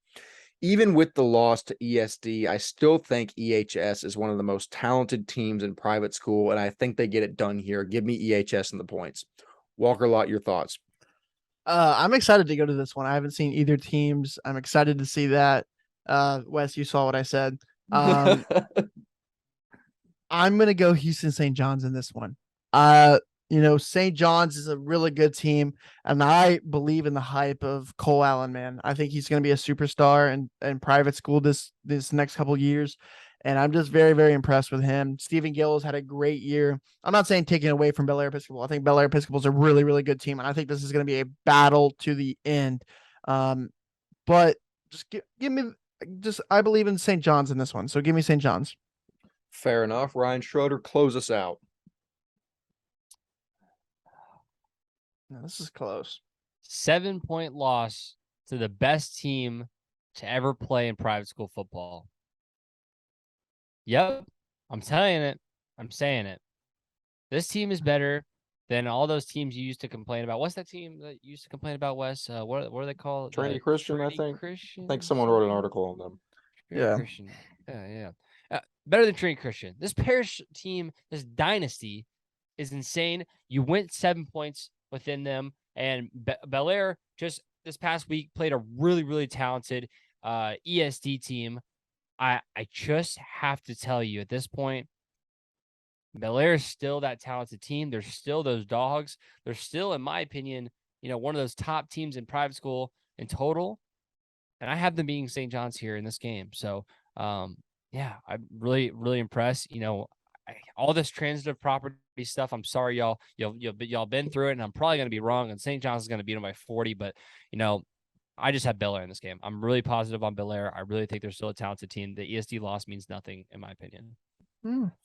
Even with the loss to ESD, I still think EHS is one of the most talented teams in private school, and I think they get it done here. Give me EHS in the points. Walker Lott, your thoughts? I'm excited to go to this one. I haven't seen either teams. I'm excited to see that. Wes, you saw what I said. I'm going to go Houston St. John's in this one. St. John's is a really good team, and I believe in the hype of Cole Allen, man. I think he's going to be a superstar in private school this next couple of years, and I'm just very, very impressed with him. Stephen Gill has had a great year. I'm not saying taking away from Bellaire Episcopal. I think Bellaire Episcopal is a really, really good team, and I think this is going to be a battle to the end. But just give me I believe in St. John's in this one, so give me St. John's. Fair enough. Ryan Schroeder, close us out. No, this is close. 7-point loss to the best team to ever play in private school football. Yep, I'm telling it. I'm saying it. This team is better than all those teams you used to complain about. What's that team that you used to complain about, Wes? What are they called? Trinity Christian, I Trinity think. Christian. I think someone wrote an article on them. Trinity Yeah. Christian. Yeah. Better than Trinity Christian. This Parish team, this dynasty, is insane. You went 7 points within them, and Bellaire just this past week played a really, really talented ESD team. I just have to tell you at this point, Bellaire is still that talented team. There's still those dogs. They're still, in my opinion, one of those top teams in private school in total. And I have them being St. John's here in this game. So, yeah, I'm really, really impressed. All this transitive property stuff. I'm sorry, y'all. Y'all been through it, and I'm probably going to be wrong. And St. John's is going to beat them by 40. But I just have Bellaire in this game. I'm really positive on Bellaire. I really think they're still a talented team. The ESD loss means nothing, in my opinion.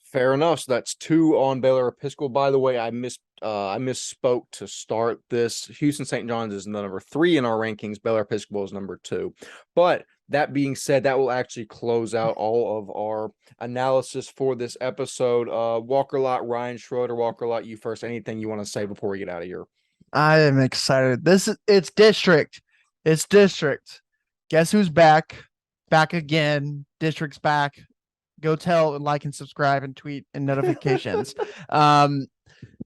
Fair enough. So that's 2 on Bellaire Episcopal. By the way, I misspoke to start this. Houston St. John's is number 3 in our rankings. Bellaire Episcopal is number 2. But that being said, that will actually close out all of our analysis for this episode. Walker Lott, Ryan Schroeder. Walker Lott, you first. Anything you want to say before we get out of here? I am excited. It's district. It's district. Guess who's back? Back again. District's back. Go tell and like and subscribe and tweet and notifications.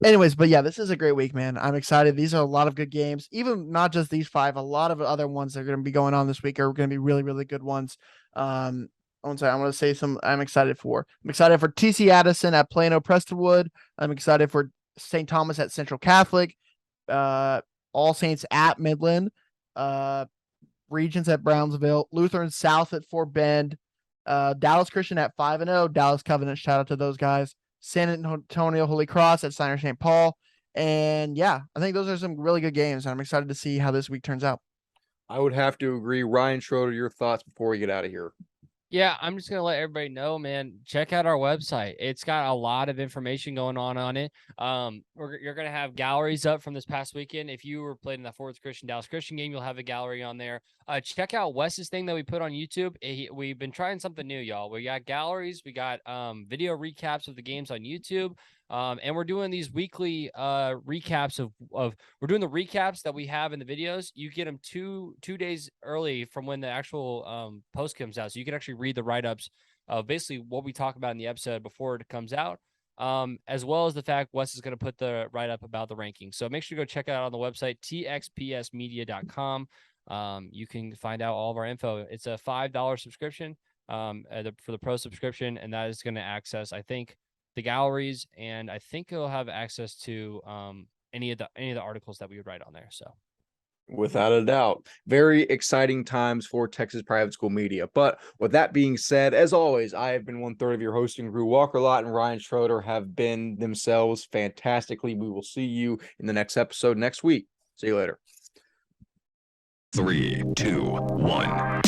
Anyways, but yeah, this is a great week, man. I'm excited. These are a lot of good games. Even not just these 5, a lot of other ones that are going to be going on this week are going to be really, really good ones. I'm going to say some I'm excited for. I'm excited for TC Addison at Plano Prestonwood. I'm excited for St. Thomas at Central Catholic. All Saints at Midland. Regents at Brownsville. Lutheran South at Fort Bend. Dallas Christian at 5-0. Dallas Covenant, shout out to those guys. San Antonio Holy Cross at Steiner St. Paul. And yeah, I think those are some really good games. And I'm excited to see how this week turns out. I would have to agree. Ryan Schroeder, your thoughts before we get out of here. Yeah, I'm just going to let everybody know, man, check out our website. It's got a lot of information going on it. You're going to have galleries up from this past weekend. If you were playing in that Forest Christian, Dallas Christian game, you'll have a gallery on there. Check out Wes's thing that we put on YouTube. We've been trying something new, y'all. We got galleries. We got video recaps of the games on YouTube. And we're doing these weekly recaps of we're doing the recaps that we have in the videos. You get them two days early from when the actual post comes out. So you can actually read the write-ups of basically what we talk about in the episode before it comes out, as well as the fact Wes is going to put the write-up about the rankings. So make sure to go check it out on the website, txpsmedia.com. You can find out all of our info. It's a $5 subscription for the pro subscription, and that is going to access, I think, the galleries, and I think it'll have access to any of the articles that we would write on there. So without a doubt, very exciting times for Texas private school media. But with that being said, as always, I have been 1/3 of your hosting crew. Walker Lott and Ryan Schroeder have been themselves fantastically. We will see you in the next episode next week. See you later. 3, 2, 1.